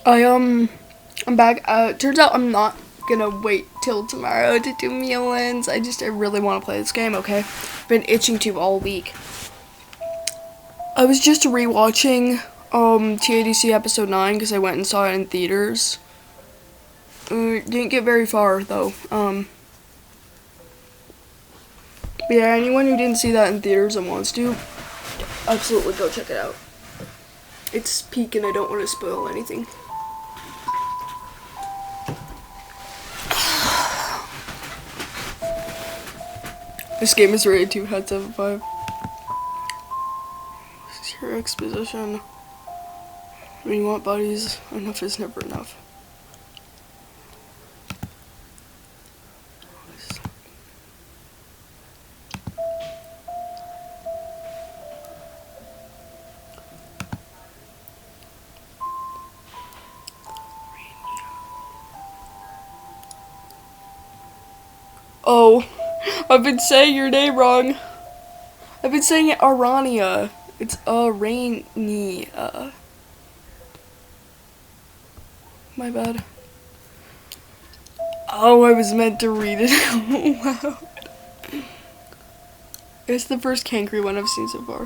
I'm back. Turns out I'm not gonna wait till tomorrow to do Meulins. I really want to play this game, okay? Been itching to all week. I was just rewatching, TADC episode 9 because I went and saw it in theaters. Didn't get very far, though. But yeah, anyone who didn't see that in theaters and wants to, absolutely go check it out. It's peak and I don't want to spoil anything. This game is rated 2 heads out of 5. This is your exposition. When you want buddies, enough is never enough. Oh, I've been saying your name wrong. I've been saying it Arania. It's Arania. My bad. Oh, I was meant to read it out loud. It's the first Cankry one I've seen so far.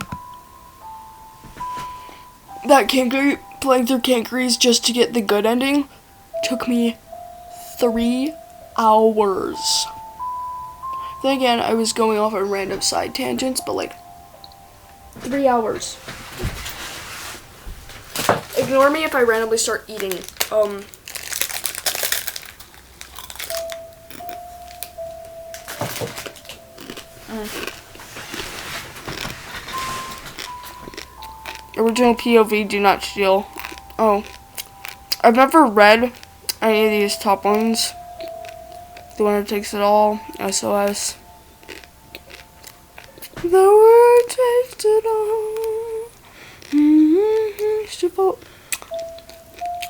That Cankry, playing through Cankrys just to get the good ending, took me 3 hours. Then again, I was going off on random side tangents, but like 3 hours. Ignore me if I randomly start eating. Original POV, do not steal. Oh. I've never read any of these top ones. The winner takes it all. SOS. The winner takes it all.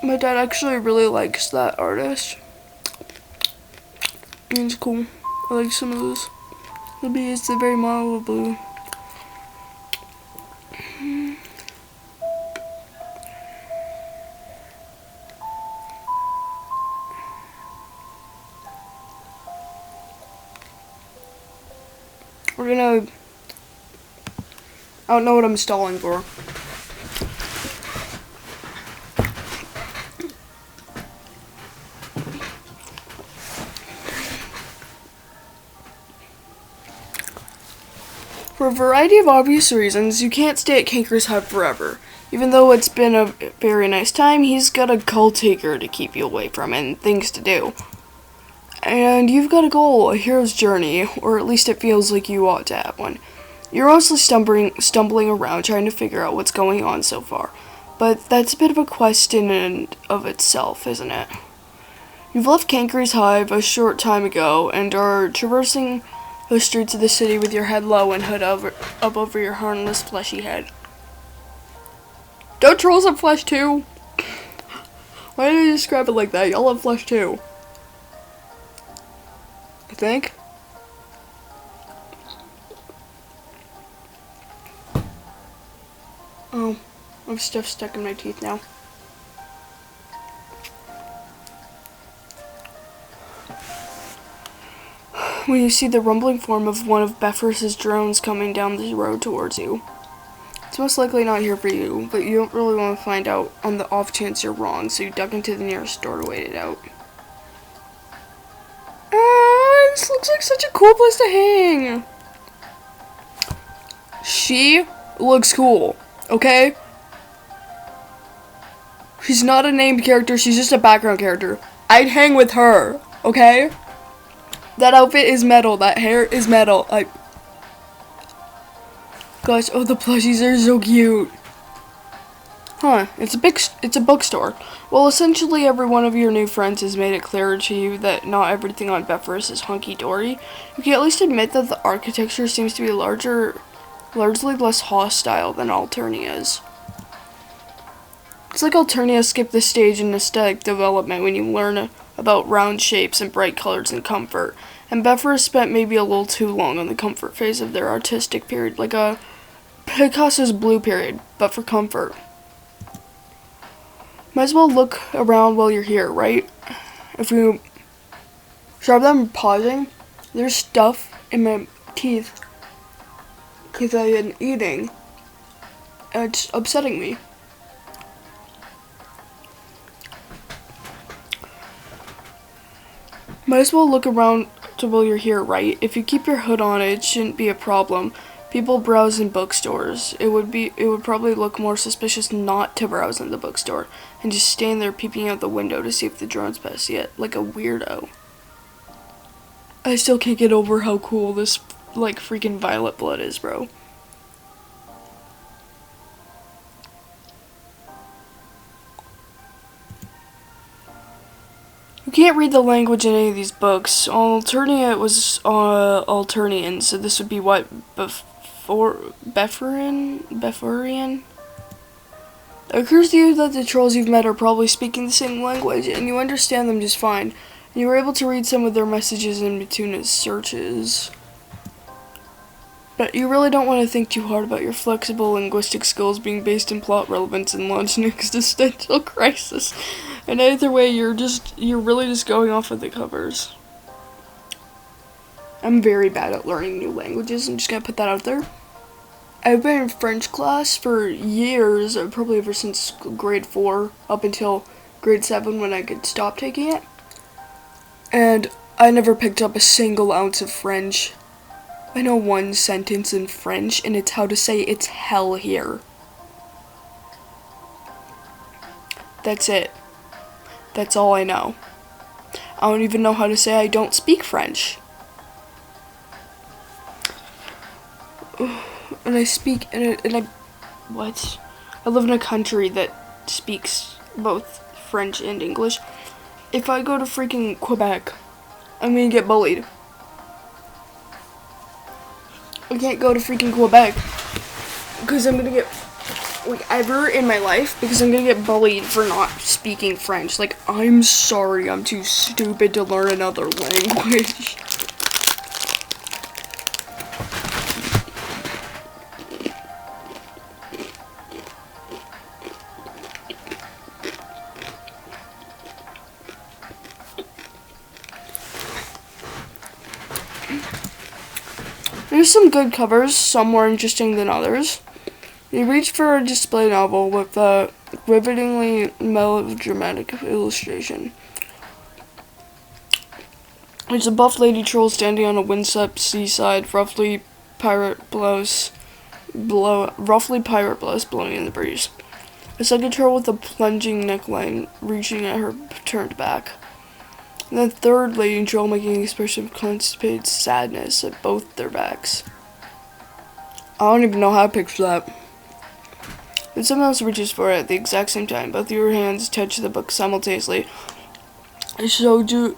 My dad actually really likes that artist. It's cool. I like some of those. The bee is the very model of blue. We're gonna... I don't know what I'm stalling for. For a variety of obvious reasons, you can't stay at Cankry's hut forever. Even though it's been a very nice time, he's got a cult taker to keep you away from and things to do. And you've got a goal, a hero's journey, or at least it feels like you ought to have one. You're mostly stumbling around trying to figure out what's going on so far, but that's a bit of a quest in and of itself, isn't it? You've left Cankry's hive a short time ago and are traversing the streets of the city with your head low and hood up over your harmless fleshy head. Don't trolls have flesh too? Why did you describe it like that? Y'all have flesh too. I think. Oh, I have stuff stuck in my teeth now. When you see the rumbling form of one of Befriendus' drones coming down the road towards you. It's most likely not here for you, but you don't really want to find out on the off chance you're wrong, so you duck into the nearest store to wait it out. This looks like such a cool place to hang. She looks cool, okay? She's not a named character, she's just a background character. I'd hang with her, okay? That outfit is metal, that hair is metal. Gosh, oh, the plushies are so cute. Huh, it's a bookstore. Well, essentially every one of your new friends has made it clearer to you that not everything on Befriendus is hunky-dory. You can at least admit that the architecture seems to be largely less hostile than Alternia's. It's like Alternia skipped the stage in aesthetic development when you learn about round shapes and bright colors and comfort, and Befriendus spent maybe a little too long on the comfort phase of their artistic period, like a Picasso's blue period, but for comfort. Might as well look around while you're here, right? If you stop them pausing, there's stuff in my teeth because I've been eating, and it's upsetting me. Might as well look around while you're here, right? If you keep your hood on, it shouldn't be a problem. People browse in bookstores. It would probably look more suspicious not to browse in the bookstore and just stand there peeping out the window to see if the drone's passed yet, like a weirdo. I still can't get over how cool this, like, freaking violet blood is, bro. You can't read the language in any of these books. Alternia was Alternian, so this would be what? Befriendus? It occurs to you that the trolls you've met are probably speaking the same language, and you understand them just fine. You were able to read some of their messages in Mituna's searches. But you really don't want to think too hard about your flexible linguistic skills being based in plot relevance and launch an existential crisis. And either way, you're really just going off of the covers. I'm very bad at learning new languages. I'm just gonna put that out there. I've been in French class for years, probably ever since grade 4 up until grade 7 when I could stop taking it. And I never picked up a single ounce of French. I know one sentence in French, and it's how to say it's hell here. That's it. That's all I know. I don't even know how to say I don't speak French. And I speak, what? I live in a country that speaks both French and English. If I go to freaking Quebec, I'm gonna get bullied. I can't go to freaking Quebec because I'm gonna get, like, ever in my life, because I'm gonna get bullied for not speaking French. Like, I'm sorry, I'm too stupid to learn another language. There's some good covers, some more interesting than others. You reach for a display novel with a rivetingly melodramatic illustration. There's a buff lady troll standing on a windswept seaside, roughly pirate blows blowing in the breeze. A second troll with a plunging neckline reaching at her turned back. And the third lady troll making an expression of constipated sadness at both their backs. I don't even know how to picture that. Then someone else reaches for it at the exact same time. Both your hands touch the book simultaneously. Shoujo,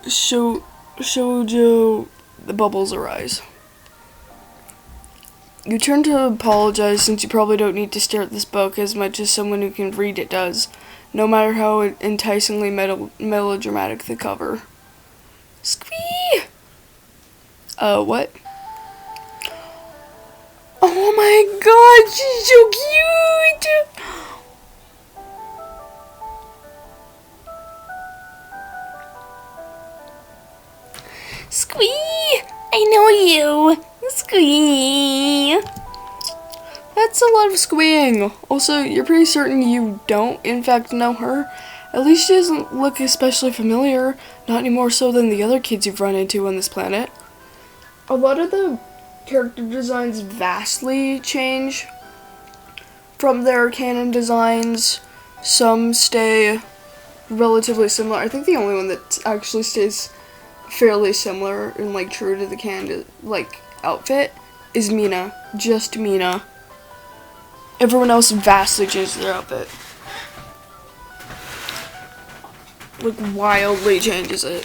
the bubbles arise. You turn to apologize since you probably don't need to stare at this book as much as someone who can read it does, no matter how enticingly melodramatic the cover. Squee! What? Oh my god, she's so cute! Squee! I know you! Squee! That's a lot of squeeing. Also, you're pretty certain you don't, in fact, know her. At least she doesn't look especially familiar, not any more so than the other kids you've run into on this planet. A lot of the character designs vastly change from their canon designs. Some stay relatively similar. I think the only one that actually stays fairly similar and, like, true to the canon, like, outfit is Mina. Just Mina. Everyone else vastly changes their outfit. Like, wildly changes it.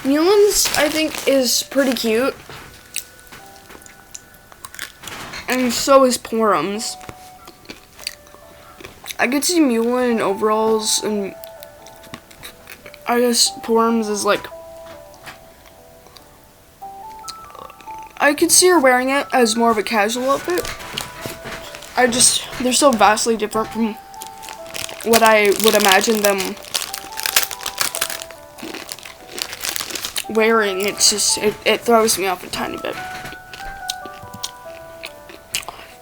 Meulin's, I think, is pretty cute. And so is Porum's. I could see Meulin in overalls, and I guess Porum's is like, I could see her wearing it as more of a casual outfit. They're so vastly different from what I would imagine them wearing. It's just, it throws me off a tiny bit.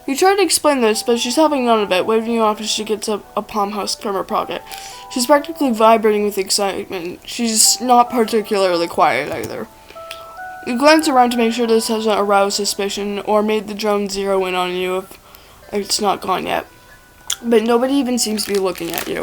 You try to explain this, but she's having none of it, waving you off as she gets a palm husk from her pocket. She's practically vibrating with excitement. She's not particularly quiet either. You glance around to make sure this hasn't aroused suspicion or made the drone zero in on you if it's not gone yet. But nobody even seems to be looking at you.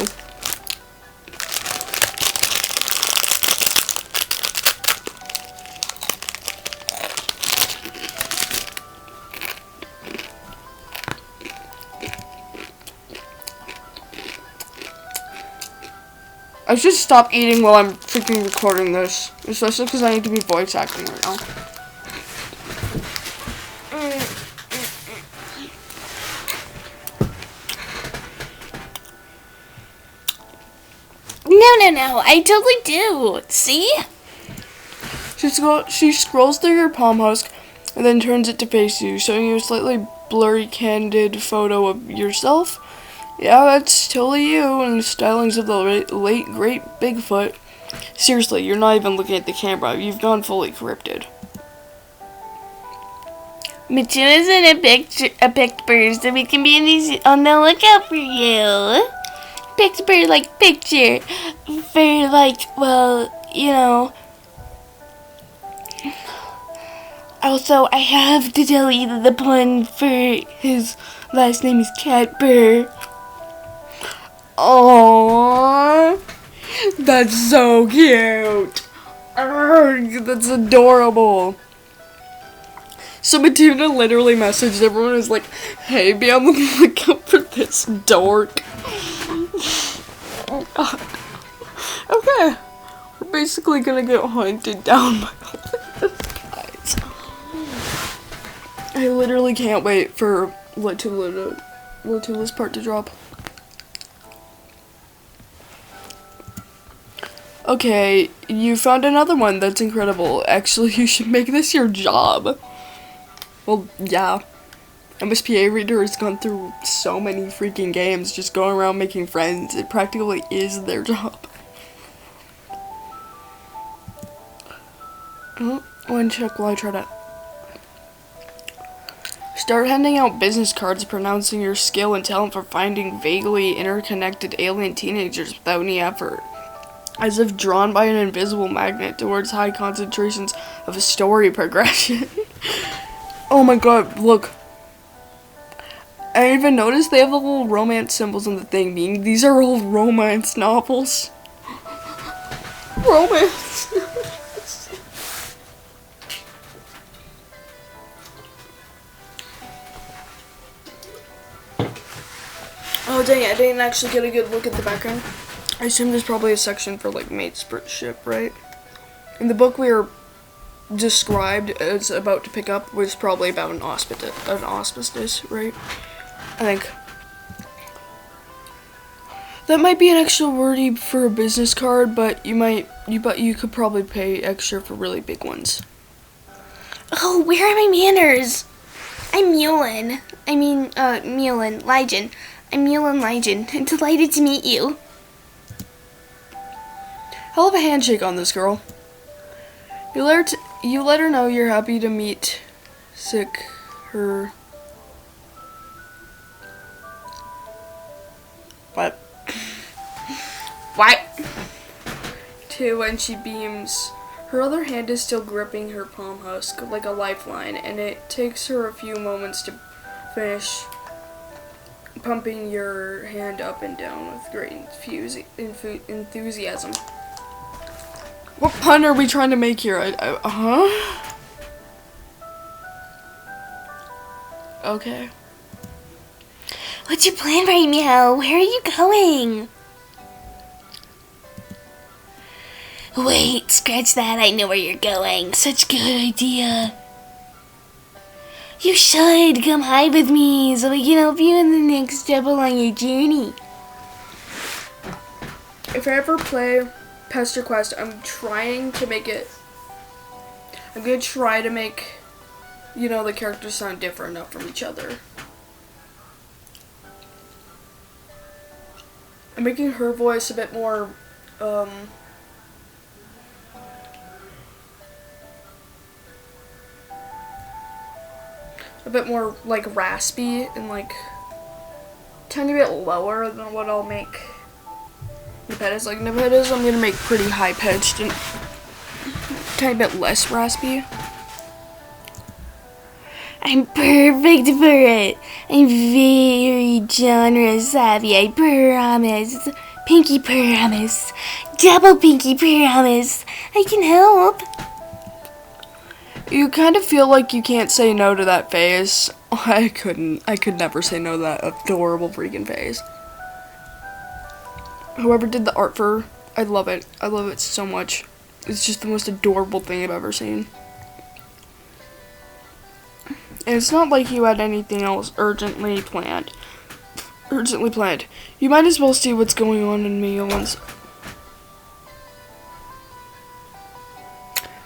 I should stop eating while I'm freaking recording this, especially because I need to be voice acting right now. No, I totally do. See? She scrolls through your palm husk and then turns it to face you, showing you a slightly blurry, candid photo of yourself. Yeah, that's totally you, and the stylings of the late great Bigfoot. Seriously, you're not even looking at the camera. You've gone fully cryptid. Matilda's in a picture, so we can be on the lookout for you. Picture like picture. For like, well, you know. Also, I have to tell you that the pun for his last name is Catbird. Aww, that's so cute. Arrgh, that's adorable. So Matilda literally messaged everyone, was like, hey, be on the lookout for this dork. Oh god. Okay, we're basically gonna get hunted down by all these guys. I literally can't wait for Latula's part to drop. Okay, you found another one. That's incredible. Actually, you should make this your job. Well, yeah. MSPA Reader has gone through so many freaking games, just going around making friends. It practically is their job. One check while I try to start handing out business cards pronouncing your skill and talent for finding vaguely interconnected alien teenagers without any effort. As if drawn by an invisible magnet towards high concentrations of a story progression. Oh my god, look. I even noticed they have the little romance symbols on the thing, meaning these are all romance novels. Romance. Oh dang it, I didn't actually get a good look at the background. I assume there's probably a section for like mateship, right? In the book we are described as about to pick up was probably about an auspicious, right? I think. That might be an extra wordy for a business card, but you could probably pay extra for really big ones. Oh, where are my manners? I'm Meulin. Meulin Lygen. I'm Meulin Lygen. I'm delighted to meet you. Hell of a handshake on this girl. You let her know you're happy to meet her. What? What? Too, and she beams. Her other hand is still gripping her palm husk like a lifeline, and it takes her a few moments to finish pumping your hand up and down with great enthusiasm. What pun are we trying to make here? Huh? Okay. What's your plan right now? Where are you going? Wait, scratch that. I know where you're going. Such a good idea. You should come hide with me so we can help you in the next step along your journey. If I ever play Pester Quest, I'm gonna try to make, the characters sound different enough from each other. I'm making her voice a bit more, like raspy and like tiny bit lower than what I'll make Nepeta's. Like Nepeta's I'm gonna make pretty high pitched and tiny bit less raspy. I'm perfect for it. I'm very genre savvy, I promise. Pinky promise. Double pinky promise. I can help. You kind of feel like you can't say no to that face. I could never say no to that adorable freaking face. Whoever did the art for, I love it. I love it so much. It's just the most adorable thing I've ever seen. And it's not like you had anything else urgently planned. You might as well see what's going on in Meulin's.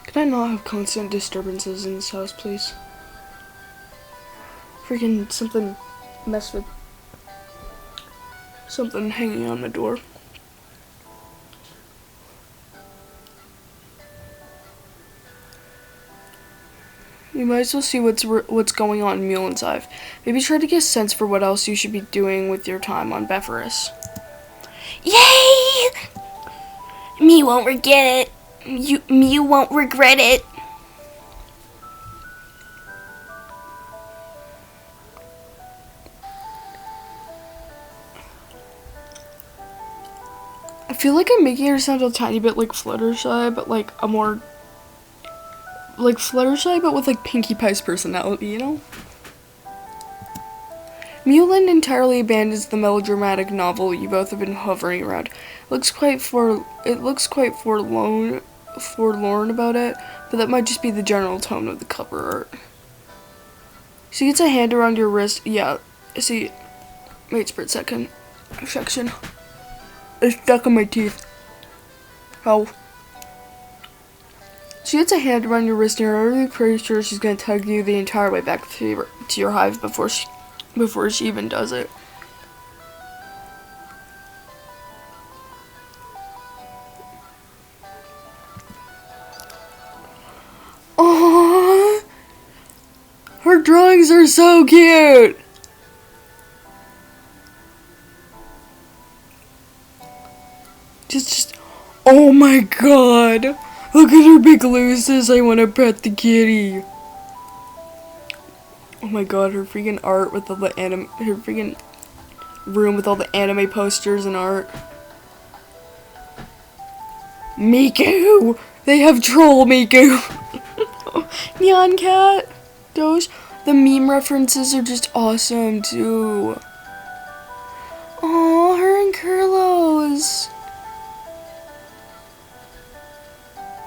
Can I not have constant disturbances in this house, please? Freaking something messed with something hanging on the door. You might as well see what's going on in Meulin's life. Maybe try to get a sense for what else you should be doing with your time on Befriendus. Yay! Me won't regret it. You won't regret it. I feel like I'm making her sound a tiny bit like Fluttershy, but like a more like Fluttershy, but with like Pinkie Pie's personality, you know? Meulin entirely abandons the melodramatic novel you both have been hovering around. It looks quite forlorn about it, but that might just be the general tone of the cover art. She gets a hand around your wrist. Yeah, see, wait for a second. Section. It's stuck in my teeth. How? She gets a hand around your wrist, and you're really pretty sure she's gonna tug you the entire way back to your hive before she even does it. Aww, her drawings are so cute. Just, oh my god. Look at her big looses. I want to pet the kitty. Oh my god, her freaking art with all the her freaking room with all the anime posters and art. Miku! They have troll Miku! Nyan Cat! Doge. The meme references are just awesome too. Aw, her and Curlos.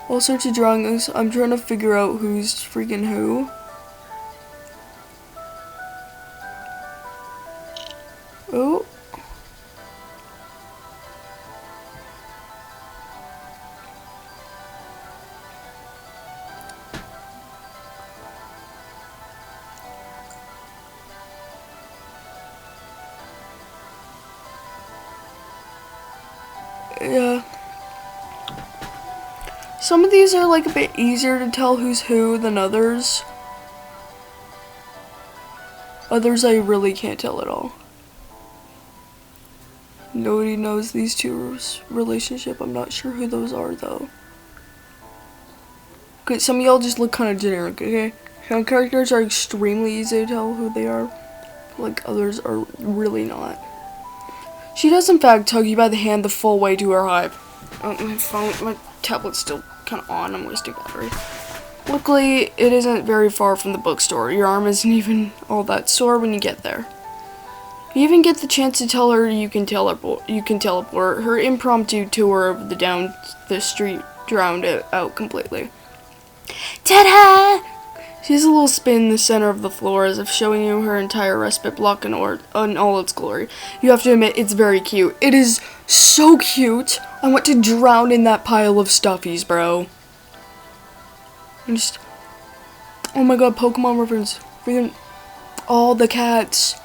All sorts of drawings. I'm trying to figure out who's freaking who. Oh. Yeah. Some of these are like a bit easier to tell who's who than others. Others I really can't tell at all. Nobody knows these two's relationship. I'm not sure who those are though. Okay, some of y'all just look kind of generic, okay? Some characters are extremely easy to tell who they are. Like others are really not. She does in fact tug you by the hand the full way to her hive. My tablet's still kind of on. I'm wasting battery. Luckily, it isn't very far from the bookstore. Your arm isn't even all that sore when you get there. You even get the chance to tell her you can teleport. Her impromptu tour of down the street drowned it out completely. Ta-da! She has a little spin in the center of the floor as if showing you her entire respite block in all its glory. You have to admit, it's very cute. It is so cute. I want to drown in that pile of stuffies, bro. And just, oh my god, Pokemon reference. Freaking all the cats.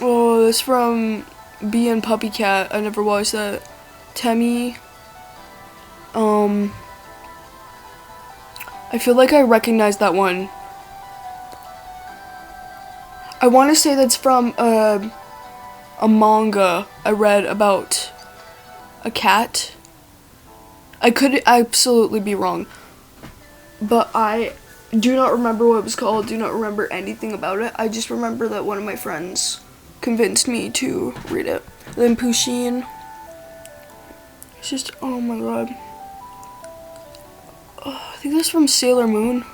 Oh, that's from Bee and Puppy Cat. I never watched that. Temmie. I feel like I recognize that one. I want to say that's from a manga I read about a cat. I could absolutely be wrong, but I do not remember what it was called, do not remember anything about it. I just remember that one of my friends convinced me to read it. Then Pusheen. It's just, oh my god. I think that's from Sailor Moon.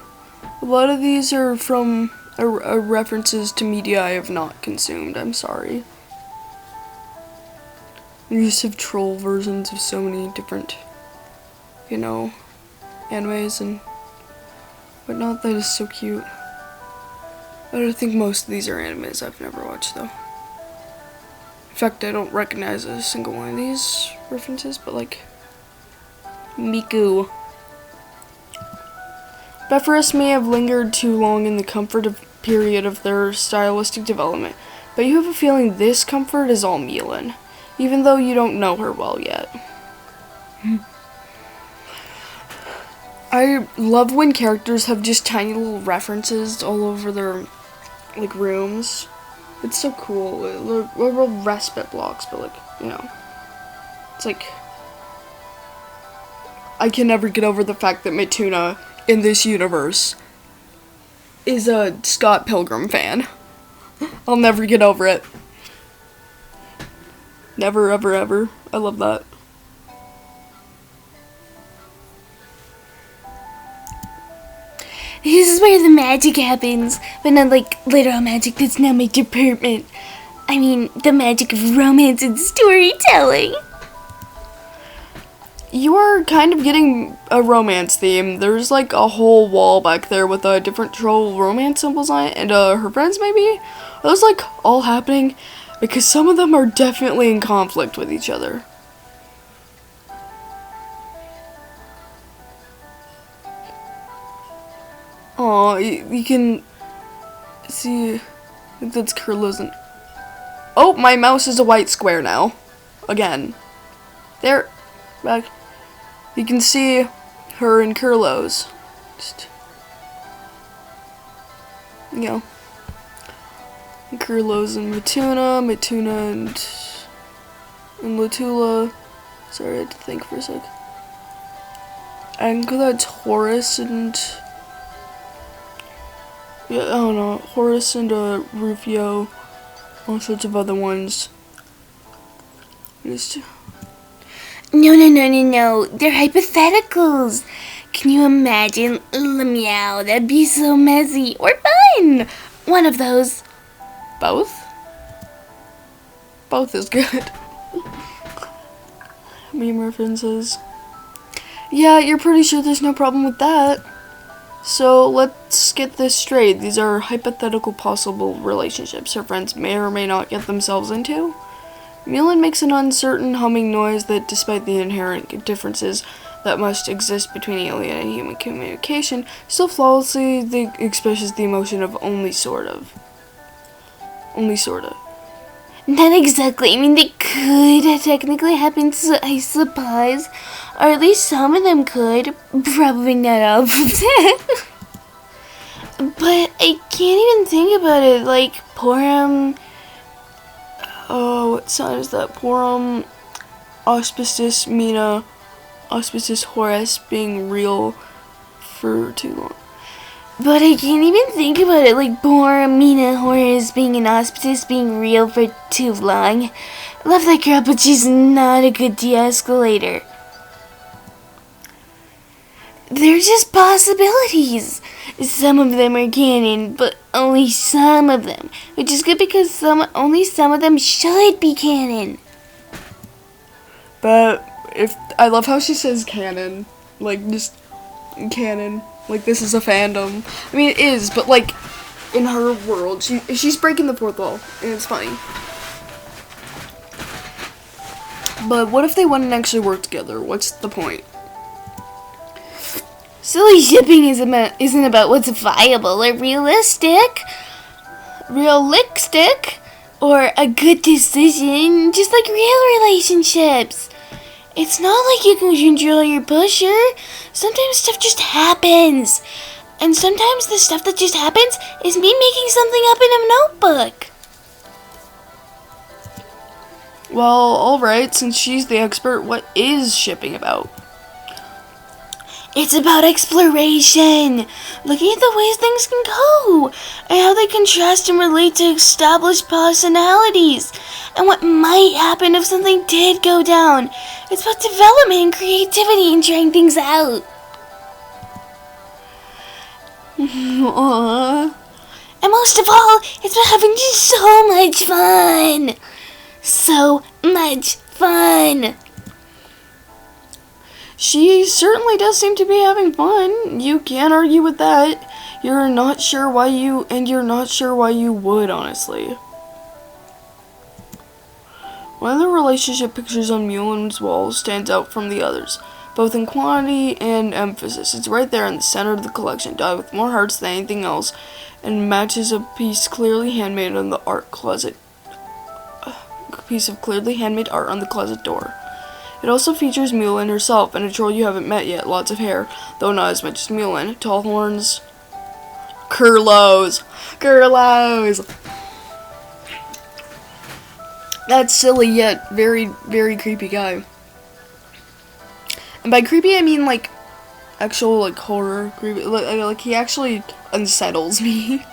A lot of these are from references to media I have not consumed. I'm sorry. We used to have troll versions of so many different, you know, animes and whatnot. That is so cute. I don't think most of these are animes I've never watched though. In fact, I don't recognize a single one of these references, but like Miku. Befriendus may have lingered too long in the comfort period of their stylistic development, but you have a feeling this comfort is all Meulin, even though you don't know her well yet. I love when characters have just tiny little references all over their like rooms. It's so cool. They're real respite blocks, but like, you know, it's like I can never get over the fact that Mituna in this universe is a Scott Pilgrim fan. I'll never get over it. Never, ever, ever. I love that. This is where the magic happens, but not like literal magic that's not my department. I mean, the magic of romance and storytelling. You are kind of getting a romance theme. There's like a whole wall back there with different troll romance symbols on it, and her friends maybe? Are those like all happening? Because some of them are definitely in conflict with each other. Aw, you can see, I think that's Curlo's and, oh, my mouse is a white square now. Again. There, back. You can see her and Curlo's. Just, you know. Curlo's and Mituna and Latula. Sorry, I had to think for a sec. I think that's Horace and, yeah, I don't know, Horace and Rufio, all sorts of other ones. Just, No. They're hypotheticals. Can you imagine? Meow, that'd be so messy. Or fun. One of those. both? Both is good. Meme references. Yeah, you're pretty sure there's no problem with that. So let's get this straight. These are hypothetical possible relationships her friends may or may not get themselves into. Meulin makes an uncertain humming noise that, despite the inherent differences that must exist between alien and human communication, still flawlessly expresses the emotion of only sort of. Only sorta. Not exactly. I mean, they could technically happen, I suppose. Or at least some of them could. Probably not all of them. But I can't even think about it. Like, Porum... Oh, what sign is that? Porum, Auspicious, Mina, Auspicious, Horace being real for too long. But I can't even think about it. Like, Porum, Mina, Horace being an auspicious, being real for too long. Love that girl, but she's not a good de-escalator. They're just possibilities. Some of them are canon, but only some of them. Which is good because only some of them should be canon. But I love how she says canon. Like, just canon. Like, this is a fandom. I mean, it is, but like, in her world, she's breaking the fourth wall, and it's funny. But what if they wouldn't actually work together? What's the point? Silly shipping isn't about what's viable or realistic. or a good decision, just like real relationships. It's not like you can control your pusher. Sometimes stuff just happens. And sometimes the stuff that just happens is me making something up in a notebook. Well, alright, since she's the expert, what is shipping about? It's about exploration, looking at the ways things can go, and how they contrast and relate to established personalities, and what might happen if something did go down. It's about development and creativity and trying things out. Aww. And most of all, it's about having just so much fun. So much fun. She certainly does seem to be having fun. You can't argue with that. You're not sure why you would, honestly. One of the relationship pictures on Meulin's wall stands out from the others, both in quantity and emphasis. It's right there in the center of the collection, dyed with more hearts than anything else, and matches a piece clearly handmade on the art closet. A piece of clearly handmade art on the closet door. It also features Meulin herself and a troll you haven't met yet. Lots of hair, though not as much as Meulin. Tall horns. Curlos. That silly yet very, very creepy guy. And by creepy I mean like actual like horror creepy. Like he actually unsettles me.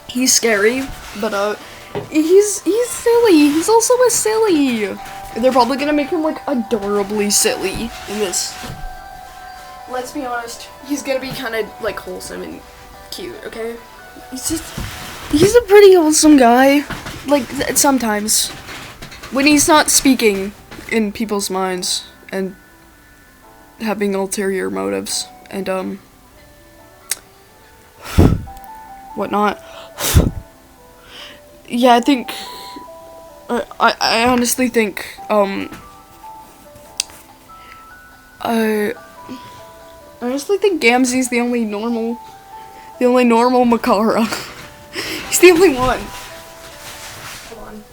He's scary, but he's silly. He's also a silly. They're probably gonna make him like adorably silly in this. Let's be honest. He's gonna be kind of like wholesome and cute. Okay, he's a pretty wholesome guy. Like sometimes when he's not speaking in people's minds and having ulterior motives and whatnot. Yeah, I think I honestly think I honestly think Gamzee's the only normal Makara. He's the only one. Hold on.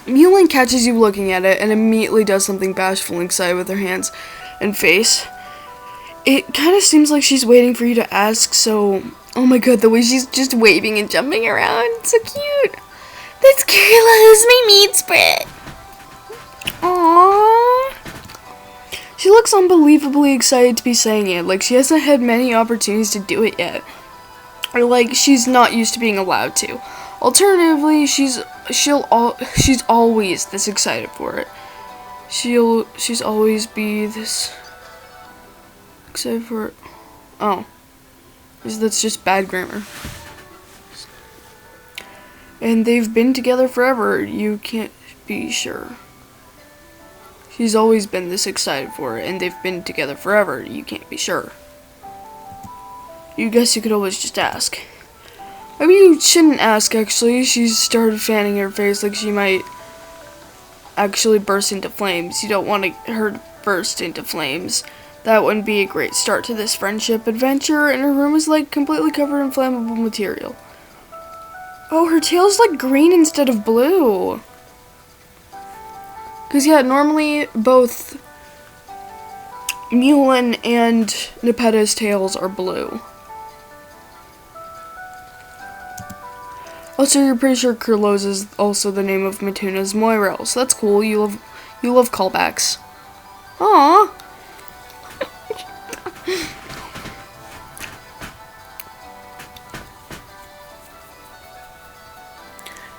Meulin catches you looking at it and immediately does something bashful and excited with her hands and face. It kind of seems like she's waiting for you to ask, so... Oh my god, the way she's just waving and jumping around. It's so cute. That's Carla's my meat spread. Aww. She looks unbelievably excited to be saying it, like she hasn't had many opportunities to do it yet. Or like she's not used to being allowed to. Alternatively, she's always this excited for it. She's always be this excited for it. Oh. That's just bad grammar. And they've been together forever. You can't be sure. She's always been this excited for it, and they've been together forever. You can't be sure. You guess you could always just ask. Maybe you shouldn't ask, actually. She started fanning her face like she might actually burst into flames. You don't want her to burst into flames. That wouldn't be a great start to this friendship adventure, and her room is like completely covered in flammable material. Oh, her tail's like green instead of blue. Because, yeah, normally both Meulin and Nepeta's tails are blue. Also, you're pretty sure Kurlos is also the name of Matuna's Moirel, so that's cool. You love callbacks. Aww.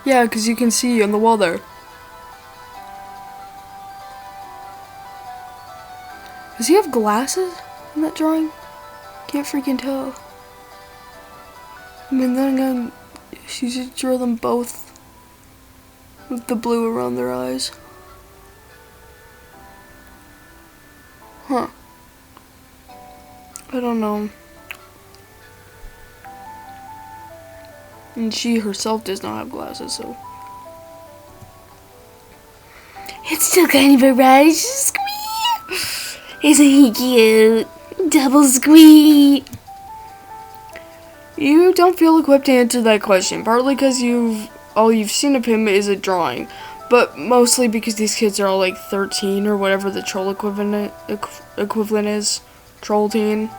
Yeah, because you can see on the wall there. Does he have glasses in that drawing? Can't freaking tell. I mean, then again, she should draw them both with the blue around their eyes. Huh. I don't know. And she herself does not have glasses, so. It's still kind of a rush. Squee! Isn't he cute? Double squee! You don't feel equipped to answer that question, partly because all you've seen of him is a drawing, but mostly because these kids are all like 13 or whatever the troll equivalent is. Troll teen.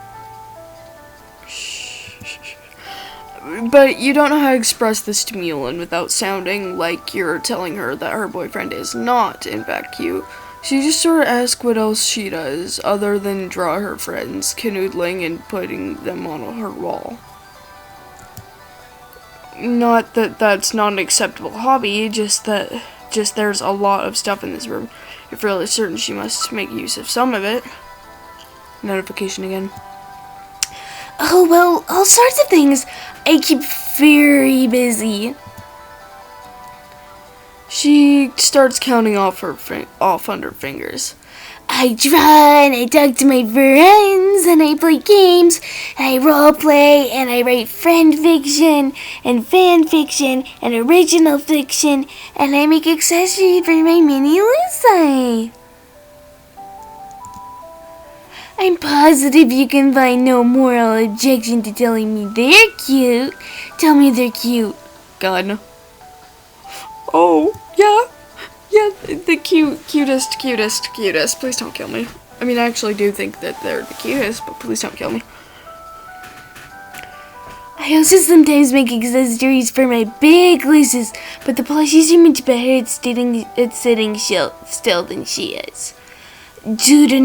But you don't know how to express this to Meulin without sounding like you're telling her that her boyfriend is not, in fact, cute. So you just sort of ask what else she does, other than draw her friends, canoodling and putting them on her wall. Not that that's not an acceptable hobby, just there's a lot of stuff in this room. You're fairly certain she must make use of some of it. Notification again. Oh, well, all sorts of things. I keep very busy. She starts counting off on her fingers. I draw, and I talk to my friends, and I play games, and I roleplay, and I write friend fiction, and fan fiction, and original fiction, and I make accessories for my mini Lucy. I'm positive you can find no moral objection to telling me they're cute. Tell me they're cute. God. Oh, yeah. Yeah, the cutest. Please don't kill me. I mean, I actually do think that they're the cutest, but please don't kill me. I also sometimes make accessories for my big Luces, but the plushies are much better at sitting still than she is. Due to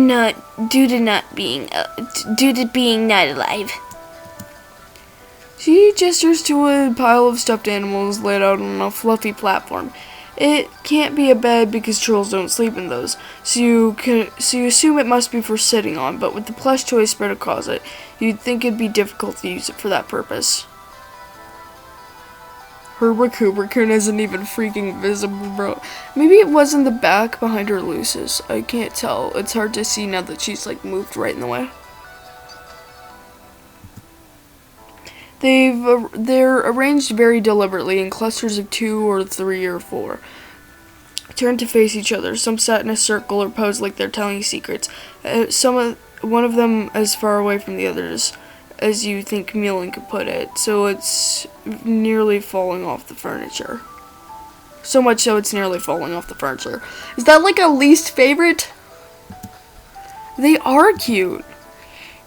being not alive. She gestures to a pile of stuffed animals laid out on a fluffy platform. It can't be a bed because trolls don't sleep in those, so you assume it must be for sitting on, but with the plush toy spread across it, you'd think it'd be difficult to use it for that purpose. Her raccoon isn't even freaking visible, bro. Maybe it was in the back behind her Luces. I can't tell. It's hard to see now that she's like moved right in the way. They're arranged very deliberately in clusters of 2 or 3 or 4. Turn to face each other. Some sat in a circle or pose like they're telling secrets. One of them as far away from the others as you think Meulin could put it, so it's nearly falling off the furniture. So much so it's nearly falling off the furniture. Is that like a least favorite? They are cute.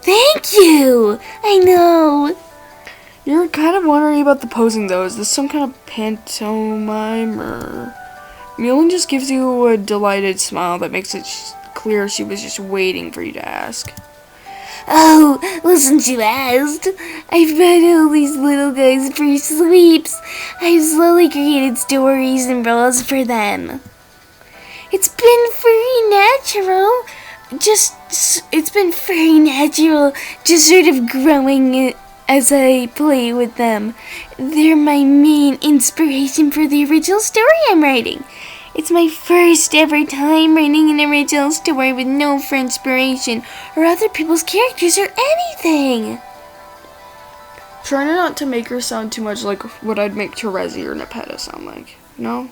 Thank you! I know. You're kind of wondering about the posing though. Is this some kind of pantomime or... Meulin just gives you a delighted smile that makes it clear she was just waiting for you to ask. Oh, well, since you asked, I've read all these little guys for sleeps. I've slowly created stories and roles for them. It's been very natural. Just sort of growing as I play with them. They're my main inspiration for the original story I'm writing. It's my first ever time writing an original story with no inspiration or other people's characters or anything. Try not to make her sound too much like what I'd make Terezi or Nepeta sound like. No?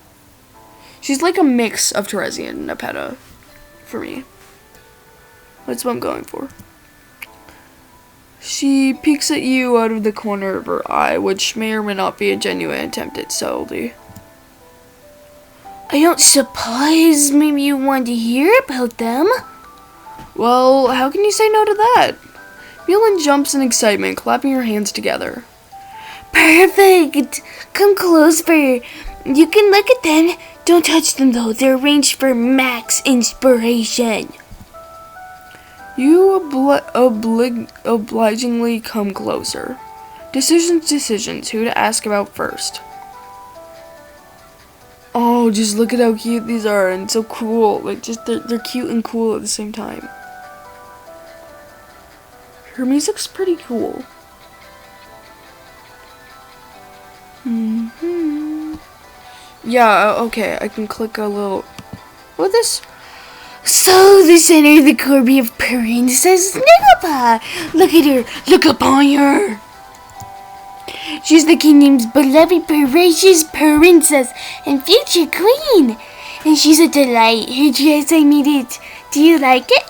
She's like a mix of Terezi and Nepeta for me. That's what I'm going for. She peeks at you out of the corner of her eye, which may or may not be a genuine attempt at subtlety. I don't suppose maybe you want to hear about them? Well, how can you say no to that? Meulin jumps in excitement, clapping her hands together. Perfect! Come closer. You can look at them. Don't touch them though. They're arranged for max inspiration. You obligingly come closer. Decisions. Who to ask about first? Oh, just look at how cute these are and so cool. Like, just they're cute and cool at the same time. Her music's pretty cool. Yeah, okay, I can click a little... What this? So, the center of the Corby of Princess Snugglebot. Look at her. Look upon her. She's the kingdom's beloved, precious princess and future queen. And she's a delight. Her dress, I made it. Do you like it?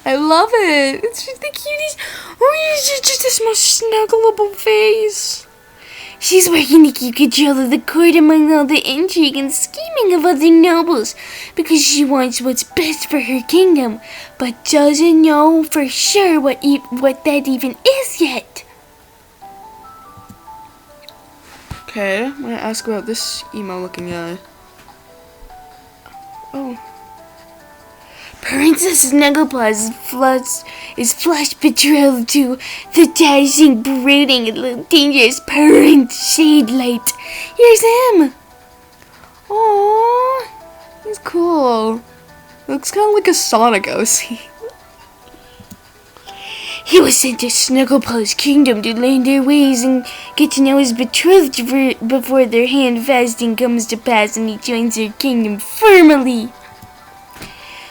I love it. It's just the cutest. Oh, it's just this most snuggleable face. She's working to keep control of the court among all the intrigue and scheming of other nobles because she wants what's best for her kingdom, but doesn't know for sure what that even is yet. Okay, I'm gonna ask about this emo-looking guy. Oh. Princess Snugglepaws is flush betrothed to the dashing, brooding, and dangerous Prince Shadelight. Here's him! Aww, he's cool. Looks kind of like a Sonic OC. He was sent to Snugglepaw's kingdom to learn their ways and get to know his betrothed before their hand fasting comes to pass and he joins their kingdom formally.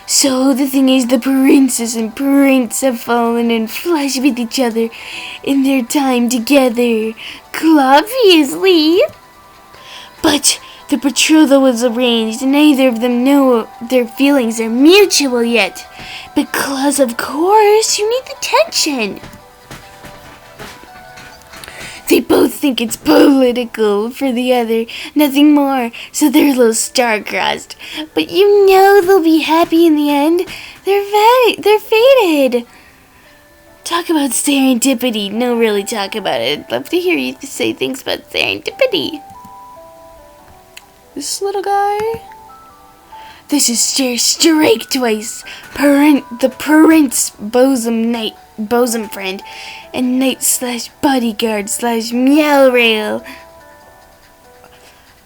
So the thing is, the princess and prince have fallen in flesh with each other in their time together, obviously. But the betrothal was arranged, and neither of them know their feelings are mutual yet, because of course you need the tension. They both think it's political for the other, nothing more, so they're a little star-crossed. But you know they'll be happy in the end. They're fated. Talk about serendipity. No, really talk about it. I'd love to hear you say things about serendipity. This little guy? This is Sir Strike Twice, the Prince bosom friend, and knight/bodyguard/ meow rail.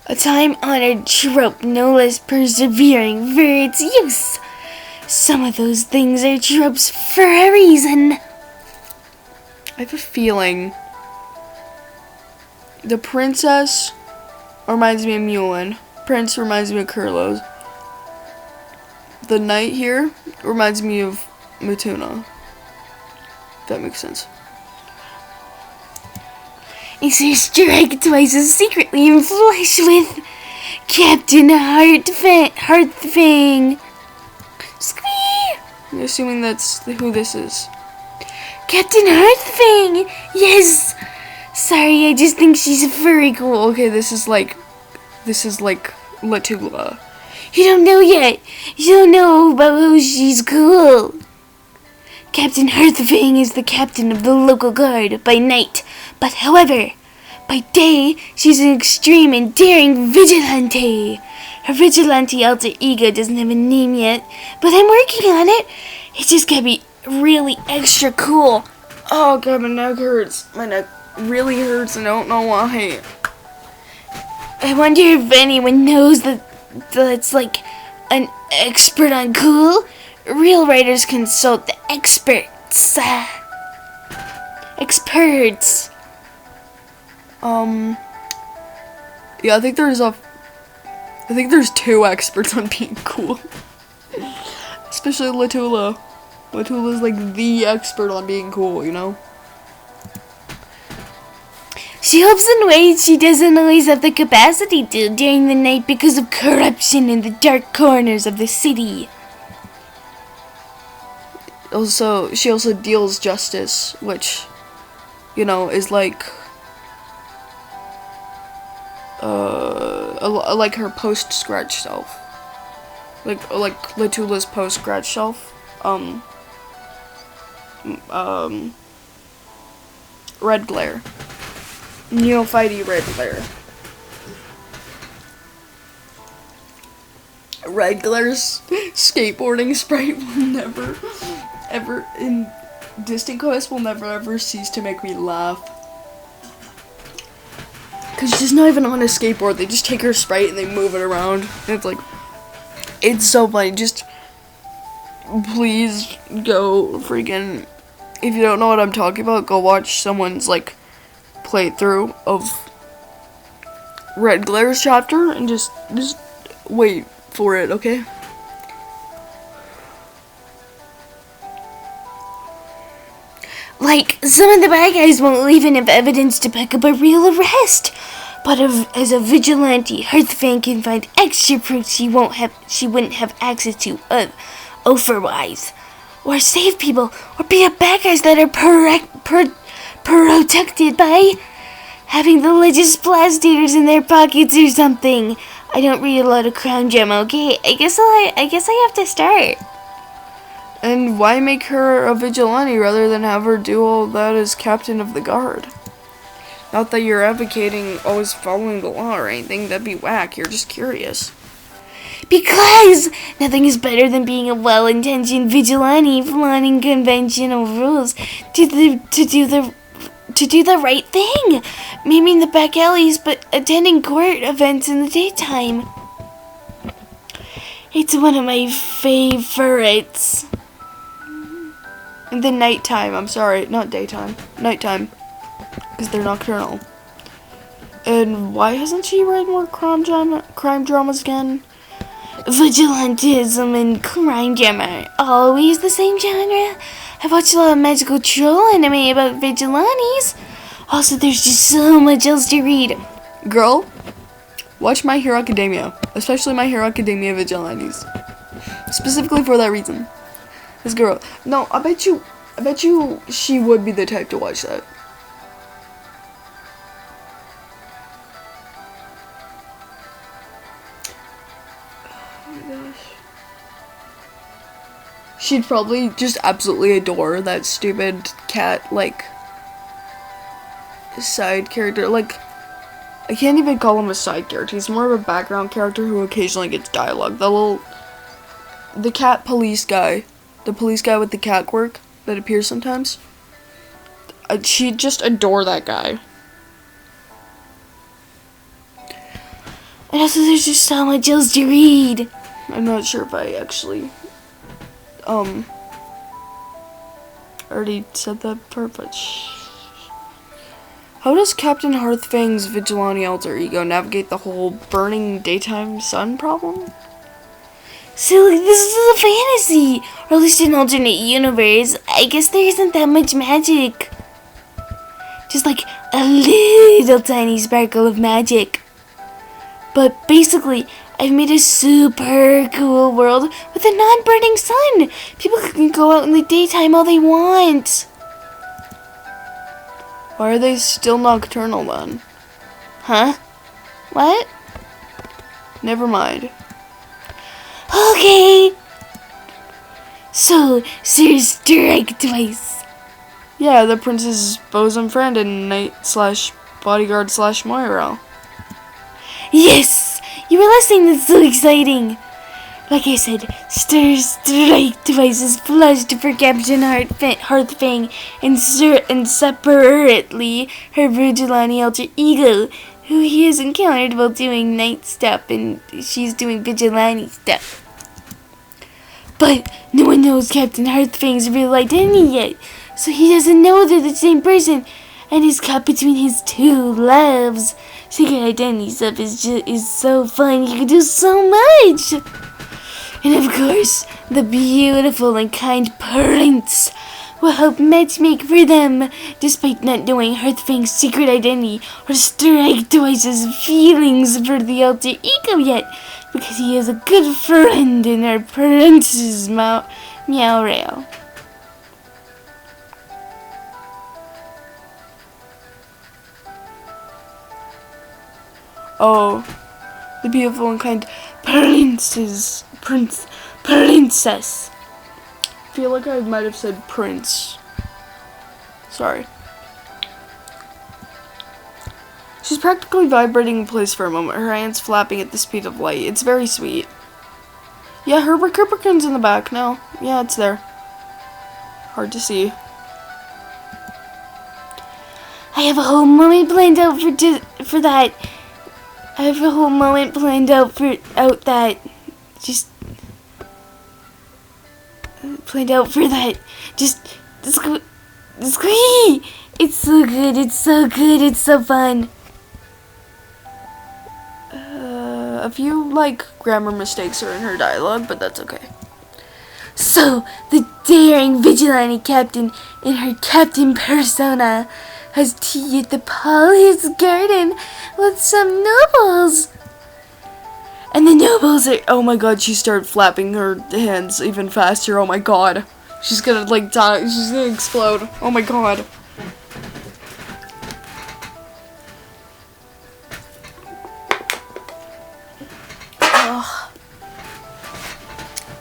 A time-honored trope, no less persevering for its use. Some of those things are tropes for a reason. I have a feeling the princess reminds me of Meulin. Prince reminds me of Kurlos. The knight here reminds me of Matuna. If that makes sense. And Sir Strike Twice is secretly in flesh with Captain Heartfang. Squee! I'm assuming that's who this is. Captain Heartfang! Yes! Sorry, I just think she's very cool. Okay, this is like Latula. You don't know yet. You don't know about how she's cool. Captain Heartfang is the captain of the local guard by night, but however, by day, she's an extreme and daring vigilante. Her vigilante alter ego doesn't have a name yet, but I'm working on it. It's just gotta be really extra cool. Oh god, my neck hurts. My neck really hurts and I don't know why. I wonder if anyone knows that's like an expert on cool. Real writers consult the experts. Experts. Yeah, I think there's two experts on being cool. Especially Latula. Latula's like the expert on being cool, you know? She helps in ways she doesn't always have the capacity to during the night because of corruption in the dark corners of the city. She also deals justice, which, you know, is like her post-scratch self. Like Latula's post-scratch self. Red glare. Neophyte red glare. Red glare's skateboarding sprite will never, ever, in Distant Quest, will never ever cease to make me laugh. Cause she's not even on a skateboard, they just take her sprite and they move it around. And it's like, it's so funny. Just, please go freaking, if you don't know what I'm talking about, go watch someone's, like, playthrough of Red Glare's chapter and just wait for it, okay? Like, some of the bad guys won't leave enough evidence to back up a real arrest. But as a vigilante, Hearthfang can find extra proof she wouldn't have access to otherwise. Or save people, or beat up bad guys that are protected by having the legislators in their pockets or something. I don't read a lot of crime drama, okay? I guess I have to start. And why make her a vigilante rather than have her do all that as captain of the guard? Not that you're advocating always following the law or anything, that'd be whack, you're just curious. Because nothing is better than being a well-intentioned vigilante flaunting conventional rules to do the right thing, maiming the back alleys but attending court events in the daytime. It's one of my favorites. In the nighttime, I'm sorry, not daytime, nighttime, because they're nocturnal. And why hasn't she read more crime dramas again? Vigilantism and crime drama are always the same genre. I've watched a lot of magical troll anime about vigilantes. Also, there's just so much else to read. Girl, watch My Hero Academia, especially My Hero Academia Vigilantes. Specifically for that reason. This girl, no, I bet you she would be the type to watch that. She'd probably just absolutely adore that stupid cat, like, side character. Like, I can't even call him a side character. He's more of a background character who occasionally gets dialogue. The cat police guy. The police guy with the cat quirk that appears sometimes. She'd just adore that guy. And also, there's just so much else to read. I'm not sure if I actually already said that part, but how does Captain Hearthfang's vigilante alter ego navigate the whole burning daytime sun problem? So, this is a fantasy, or at least an alternate universe. I guess there isn't that much magic. Just like a little tiny sparkle of magic. But basically, I've made a super cool world with a non-burning sun. People can go out in the daytime all they want. Why are they still nocturnal then? Huh? What? Never mind. Okay. So, Sir Strike Twice. Yeah, the prince's bosom friend and knight/bodyguard/Moira. Yes! You were listening, that's so exciting! Like I said, Sir Strike Twice is flushed for Captain Hearthfang and separately her vigilante alter ego, who he has encountered while doing night stuff and she's doing vigilante stuff. But no one knows Captain Hearthfang's real identity yet, so he doesn't know they're the same person and is caught between his two loves. Secret identity stuff is so fun, you can do so much! And of course, the beautiful and kind Prince will help matchmake for them, despite not knowing Hearthfang's secret identity or Strike Twice's feelings for the alter ego yet, because he is a good friend in our Prince's meow rail. Oh, the beautiful and kind princess. I feel like I might have said prince. Sorry. She's practically vibrating in place for a moment, her hands flapping at the speed of light. It's very sweet. Yeah, her Rickerpickin's in the back now. Yeah, it's there. Hard to see. I have a whole moment planned out for that. I have a whole moment planned out for that. Just planned out for that. Just squee. It's so good. It's so good. It's so fun. A few, like, grammar mistakes are in her dialogue, but that's okay. So, the daring vigilante captain in her captain persona has tea at the Paul's garden with some nobles. And the nobles are, oh my god, she started flapping her hands even faster. Oh my god. She's gonna like die. She's gonna explode. Oh my god. Oh.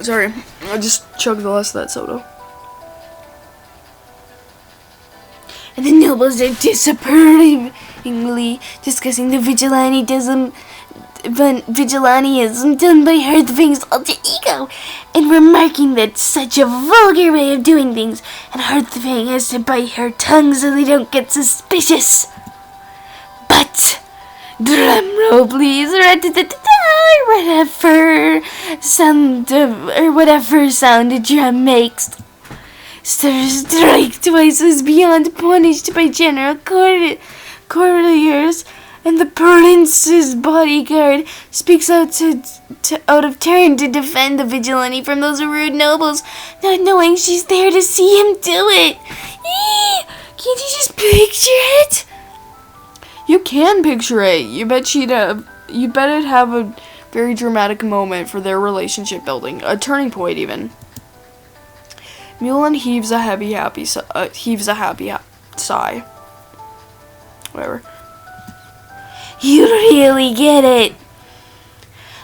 Sorry, I just chugged the rest of that soda. And the nobles are disapprovingly discussing the vigilantism done by Hearthfang's alter ego, and remarking that such a vulgar way of doing things, and Hearthfang has to bite her tongue so they don't get suspicious. But, drum roll please, whatever sound a drum makes. Sir Strike Twice was beyond punished by General Courtiers, and the prince's bodyguard speaks out out of turn to defend the vigilante from those rude nobles, not knowing she's there to see him do it. Can't you just picture it? You can picture it. You bet it'd have a very dramatic moment for their relationship building, a turning point even. Meulin heaves a happy sigh. Whatever. You really get it.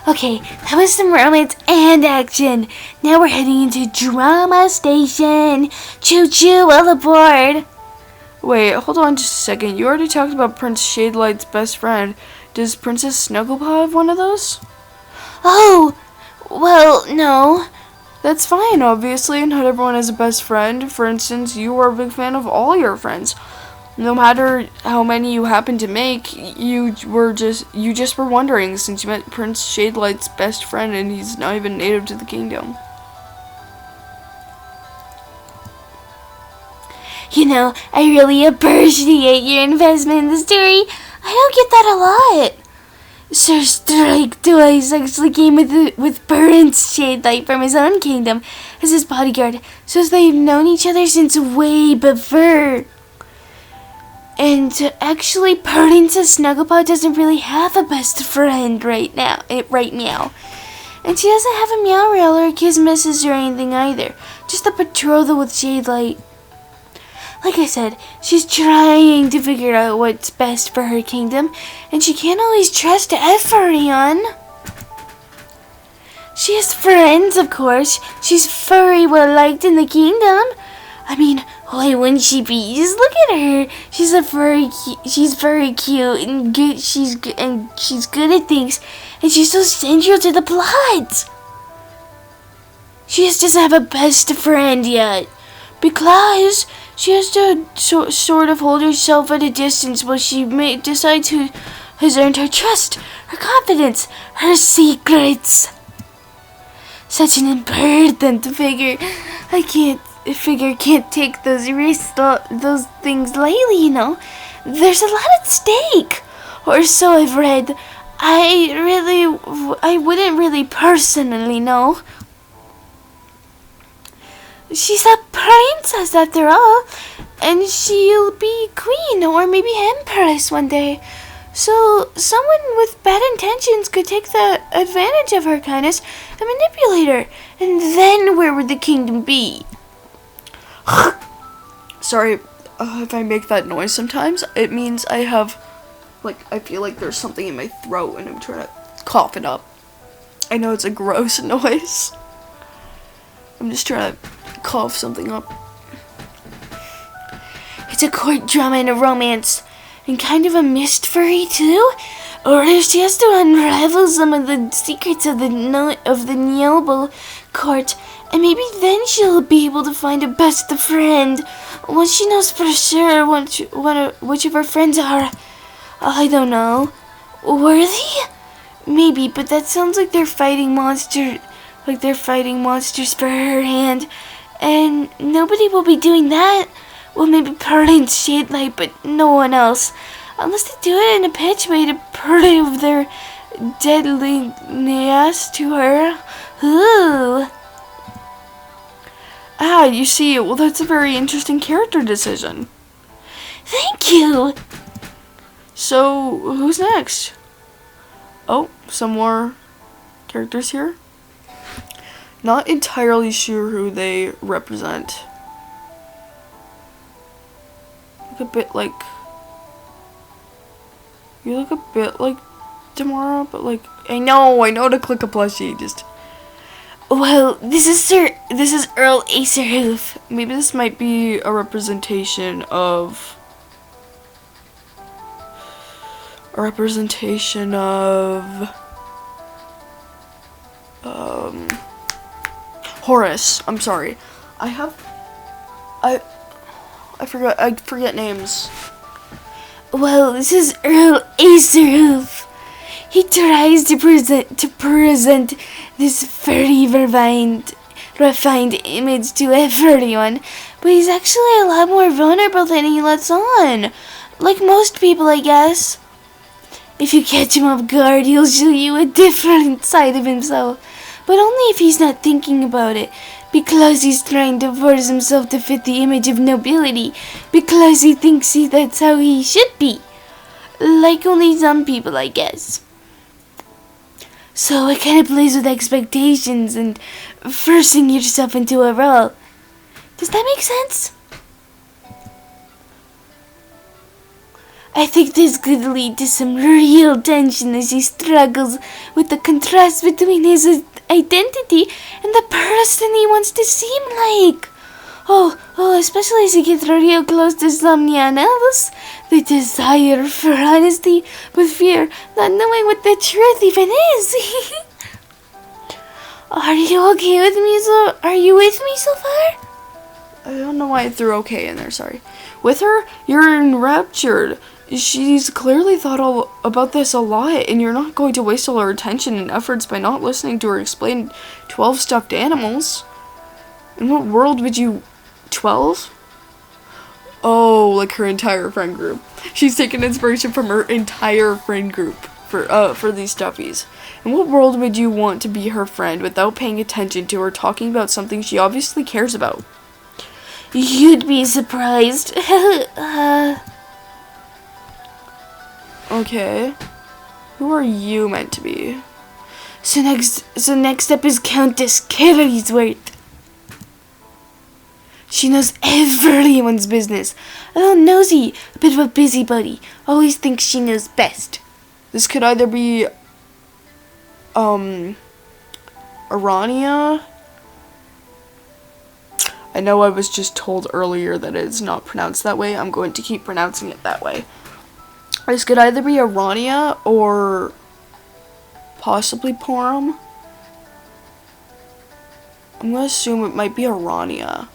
Okay, that was some romance and action. Now we're heading into Drama Station. Choo choo, all aboard. Wait, hold on just a second. You already talked about Prince Shadelight's best friend. Does Princess Snugglepaw have one of those? Oh, well, no. That's fine, obviously. Not everyone has a best friend. For instance, you are a big fan of all your friends. No matter how many you happen to make, you just were wondering since you met Prince Shadelight's best friend and he's not even native to the kingdom. You know, I really appreciate your investment in the story. I don't get that a lot. Sir Strike Twice actually came with Prince Shadelight from his own kingdom as his bodyguard, so they've known each other since way before. And actually, Princess Snugglepaw doesn't really have a best friend right now. And she doesn't have a Meowrill or a Kismisses or anything either. Just a betrothal with Shadelight. Like I said, she's trying to figure out what's best for her kingdom, and she can't always trust Ephorion. She has friends, of course. She's very well liked in the kingdom. I mean, why wouldn't she be? Just look at her. She's very cute and good. She's good at things, and she's so central to the plot. She just doesn't have a best friend yet, because she has to sort of hold herself at a distance while she decides who has earned her trust, her confidence, her secrets. Such an important figure. Can't take those risks, those things lightly, you know. There's a lot at stake, or so I've read. I wouldn't really personally know. She's a princess after all, and she'll be queen or maybe empress one day. So someone with bad intentions could take the advantage of her kindness and manipulate her, and then where would the kingdom be? Sorry if I make that noise sometimes. It means I feel like there's something in my throat and I'm trying to cough it up. I know it's a gross noise. I'm just trying to cough something up. It's a court drama and a romance, and kind of a mystery too. Or she has to unravel some of the secrets of the noble court, and maybe then she'll be able to find a best friend. Once she knows for sure which of her friends are, I don't know, worthy? Maybe, but that sounds like they're fighting monsters for her hand, and nobody will be doing that. Well, maybe Prince Shadelight, but no one else. Unless they do it in a pitch way to prove their deadliness to her. Ooh. Ah, you see, well, that's a very interesting character decision. Thank you. So, who's next? Oh, some more characters here. Not entirely sure who they represent. Look a bit like... You look a bit like Damara, but like... I know to click a plushie, just... Well, this is Earl Acerhoof. Maybe this might be a representation of... Horace. I'm sorry. I forget names. Well, this is Earl Acerhoof. He tries to present this very refined image to everyone, but he's actually a lot more vulnerable than he lets on. Like most people, I guess. If you catch him off guard, he'll show you a different side of himself, but only if he's not thinking about it, because he's trying to force himself to fit the image of nobility, because he thinks that's how he should be. Like only some people, I guess. So it kind of plays with expectations and forcing yourself into a role. Does that make sense? I think this could lead to some real tension as he struggles with the contrast between his identity and the person he wants to seem like. Oh, especially as he gets real close to Somnia and Alice. The desire for honesty, but fear, not knowing what the truth even is. Are you okay with me Are you with me so far? I don't know why I threw okay in there, sorry. With her, you're enraptured. She's clearly thought all about this a lot, and you're not going to waste all her attention and efforts by not listening to her explain 12 stuffed animals. In what world would you... 12? Oh, like her entire friend group. She's taken inspiration from her entire friend group for these stuffies. In what world would you want to be her friend without paying attention to her talking about something she obviously cares about? You'd be surprised. Okay. Who are you meant to be? So next up is Countess Carrysworth. She knows everyone's business. A little nosy, a bit of a busybody. Always thinks she knows best. This could either be, Arania. I know I was just told earlier that it's not pronounced that way. I'm going to keep pronouncing it that way. This could either be Arania or possibly Porum. I'm going to assume it might be Arania.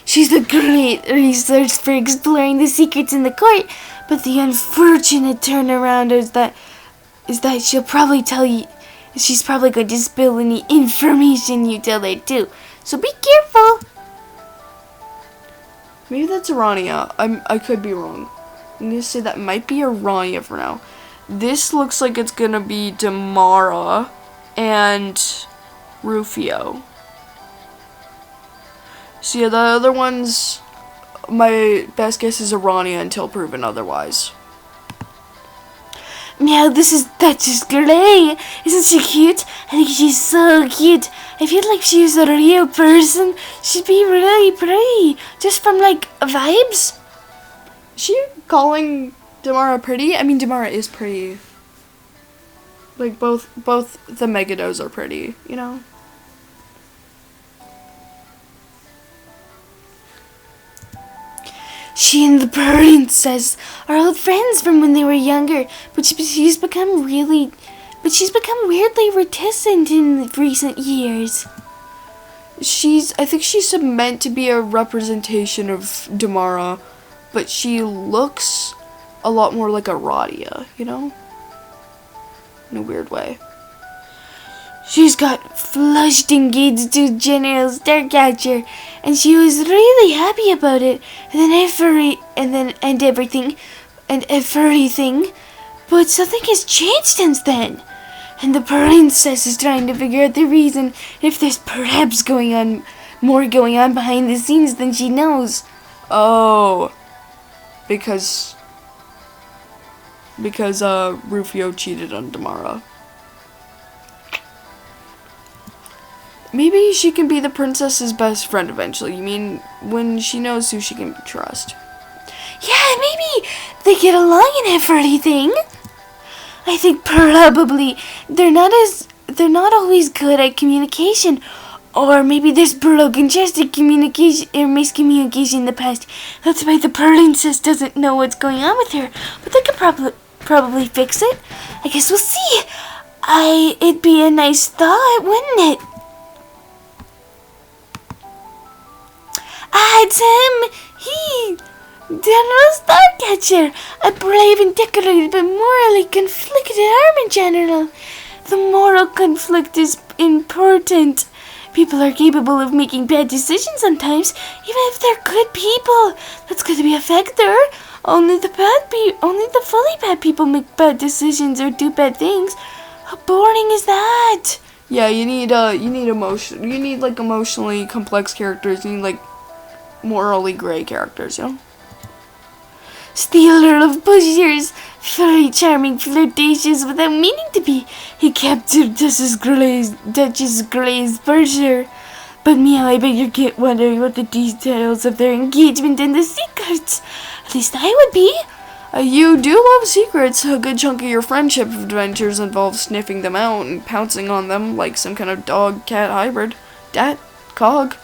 She's a great resource for exploring the secrets in the court, but the unfortunate turnaround is that she'll probably tell you, she's probably going to spill any information you tell her too. So be careful. Maybe that's Arania. I could be wrong. I'm going to say that might be Arania for now. This looks like it's going to be Damara and Rufio. So yeah, the other ones, my best guess is Arania until proven otherwise. Meow, this is Duchess Gray. Isn't she cute? I think she's so cute. I feel like she was a real person. She'd be really pretty. Just from, like, vibes. Is she calling Damara pretty? I mean, Damara is pretty. Like, both the Megados are pretty, you know? She and the princess are old friends from when they were younger, but she's become weirdly reticent in recent years. I think she's meant to be a representation of Damara, but she looks a lot more like a Radia, you know? In a weird way. She's got flushed engaged to General Starcatcher, and she was really happy about it. And everything. But something has changed since then. And the princess is trying to figure out the reason, if there's perhaps going on more going on behind the scenes than she knows. Oh, because Rufio cheated on Damara. Maybe she can be the princess's best friend eventually. You mean when she knows who she can trust? Yeah, maybe they get along in everything. I think probably they're not always good at communication, or maybe there's broken trust in communication or miscommunication in the past. That's why the princess doesn't know what's going on with her. But they could probably fix it. I guess we'll see. It'd be a nice thought, wouldn't it? It's him! General Starcatcher, a brave and decorated but morally conflicted army general. The moral conflict is important. People are capable of making bad decisions sometimes, even if they're good people. That's going to be a factor. Only the fully bad people make bad decisions or do bad things. How boring is that? Yeah, you need like emotionally complex characters. You need like morally gray characters, you know? Stealer of pleasures, very charming, flirtatious without meaning to be. He captured Duchess Gray's pleasure. But meow, I bet you're wondering what the details of their engagement and the secrets. At least I would be. You do love secrets. A good chunk of your friendship adventures involve sniffing them out and pouncing on them like some kind of dog-cat hybrid. Dat? Cog?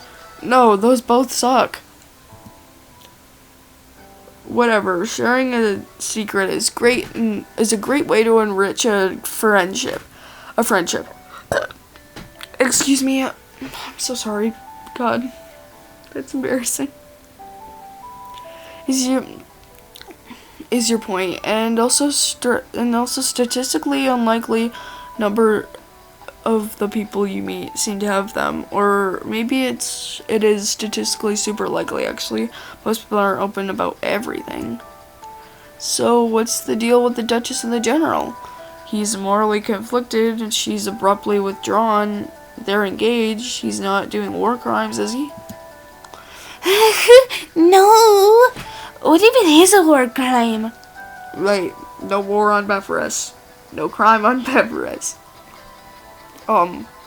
No, those both suck. Whatever, sharing a secret is great and is a great way to enrich a friendship. Excuse me, I'm so sorry. God, that's embarrassing. Is your point, and also statistically unlikely number of the people you meet seem to have them, or maybe it is statistically super likely. Actually, most people aren't open about everything. So what's the deal with the Duchess and the General? He's morally conflicted and she's abruptly withdrawn. They're engaged. He's not doing war crimes, is he? No. What even is a war crime? Right, no war on Befriendus. No crime on Befriendus.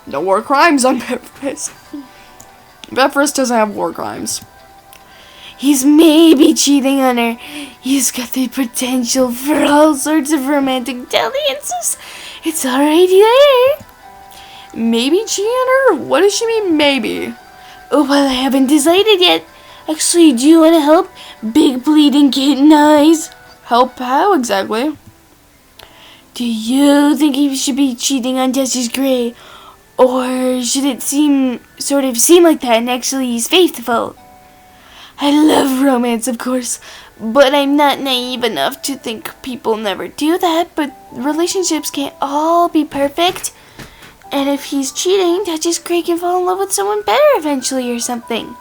No war crimes on Befriendus. Befriendus doesn't have war crimes. He's maybe cheating on her. He's got the potential for all sorts of romantic dalliances. It's already there. Maybe cheating on her? What does she mean, maybe? Oh, well, I haven't decided yet. Actually, do you want to help? Big bleeding kitten eyes. Help how exactly? Do you think he should be cheating on Duchess Gray? Or should it seem like that and actually he's faithful? I love romance, of course, but I'm not naive enough to think people never do that, but relationships can't all be perfect. And if he's cheating, Duchess Gray can fall in love with someone better eventually or something.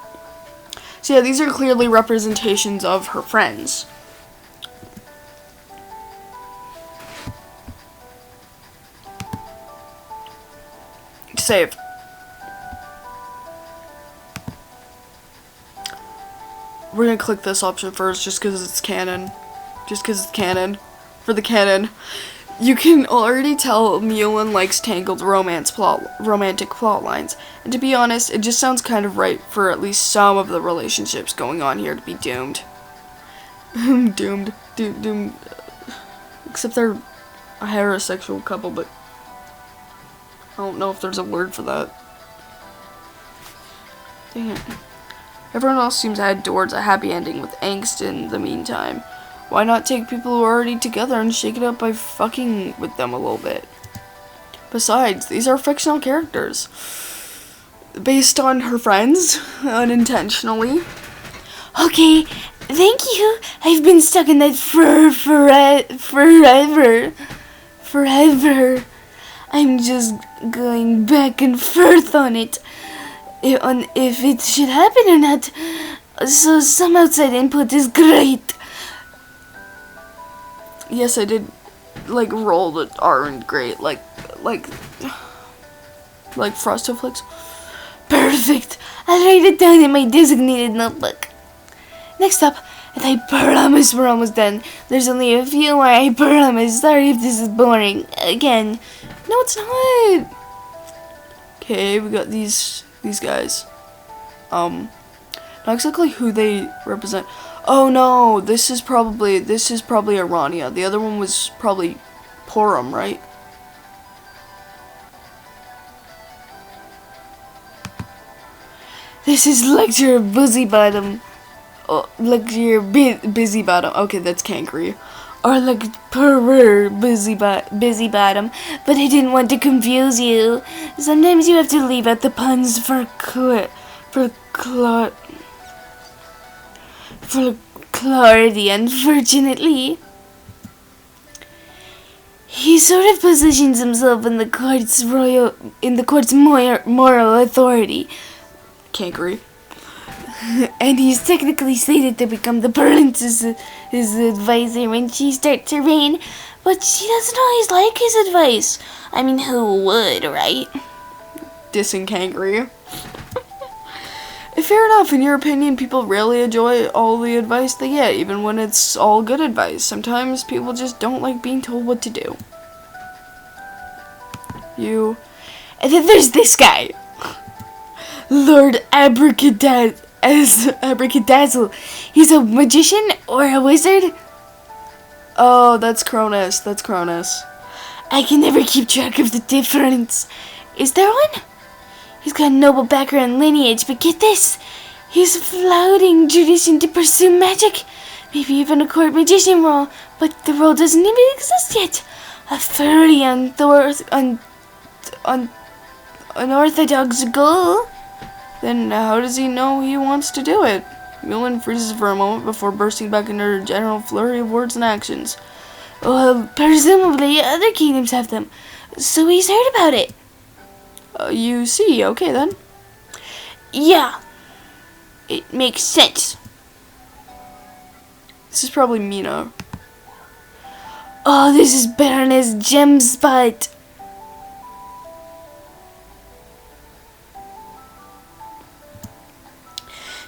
So yeah, these are clearly representations of her friends. Save. We're gonna click this option first just because it's canon. For the canon. You can already tell Meulin likes tangled romantic plot lines. And to be honest, it just sounds kind of right for at least some of the relationships going on here to be doomed. Doomed. Except they're a heterosexual couple, but I don't know if there's a word for that. Dang it. Everyone else seems to head towards a happy ending with angst in the meantime. Why not take people who are already together and shake it up by fucking with them a little bit? Besides, these are fictional characters. Based on her friends, unintentionally. Okay, thank you. I've been stuck in that forever. I'm just going back and forth on it. On if it should happen or not. So some outside input is great. Yes, I did, like, roll the R and great, like Frostoflix. Perfect. I'll write it down in my designated notebook. Next up, and I promise we're almost done. There's only a few more, I promise. Sorry if this is boring. Again. No, it's not. Okay, we got these guys. Not exactly who they represent. Oh no, this is probably Arania. The other one was probably Porum, right? This is Lecturer Busybottom. Oh, Lecturer Busybottom. Okay, that's Cankry. Or Lecturer Busybottom. But I didn't want to confuse you. Sometimes you have to leave out the puns for clarity, unfortunately. He sort of positions himself in the court's moral authority. Cankry. And he's technically slated to become the princess's advisor when she starts her reign, but she doesn't always like his advice. I mean, who would, right? Dissing Cankry. Fair enough, in your opinion, people rarely enjoy all the advice they get, even when it's all good advice. Sometimes people just don't like being told what to do. And then there's this guy. Lord Abracadazzle. He's a magician or a wizard? Oh, that's Cronus. I can never keep track of the difference. Is there one? He's got a noble background lineage, but get this. He's flouting tradition to pursue magic. Maybe even a court magician role, but the role doesn't even exist yet. A thoroughly unorthodox goal. Then how does he know he wants to do it? Meulin freezes for a moment before bursting back into a general flurry of words and actions. Well, presumably other kingdoms have them, so he's heard about it. You see, okay then. Yeah, it makes sense. This is probably Mina. Oh, this is Baroness Gemspot.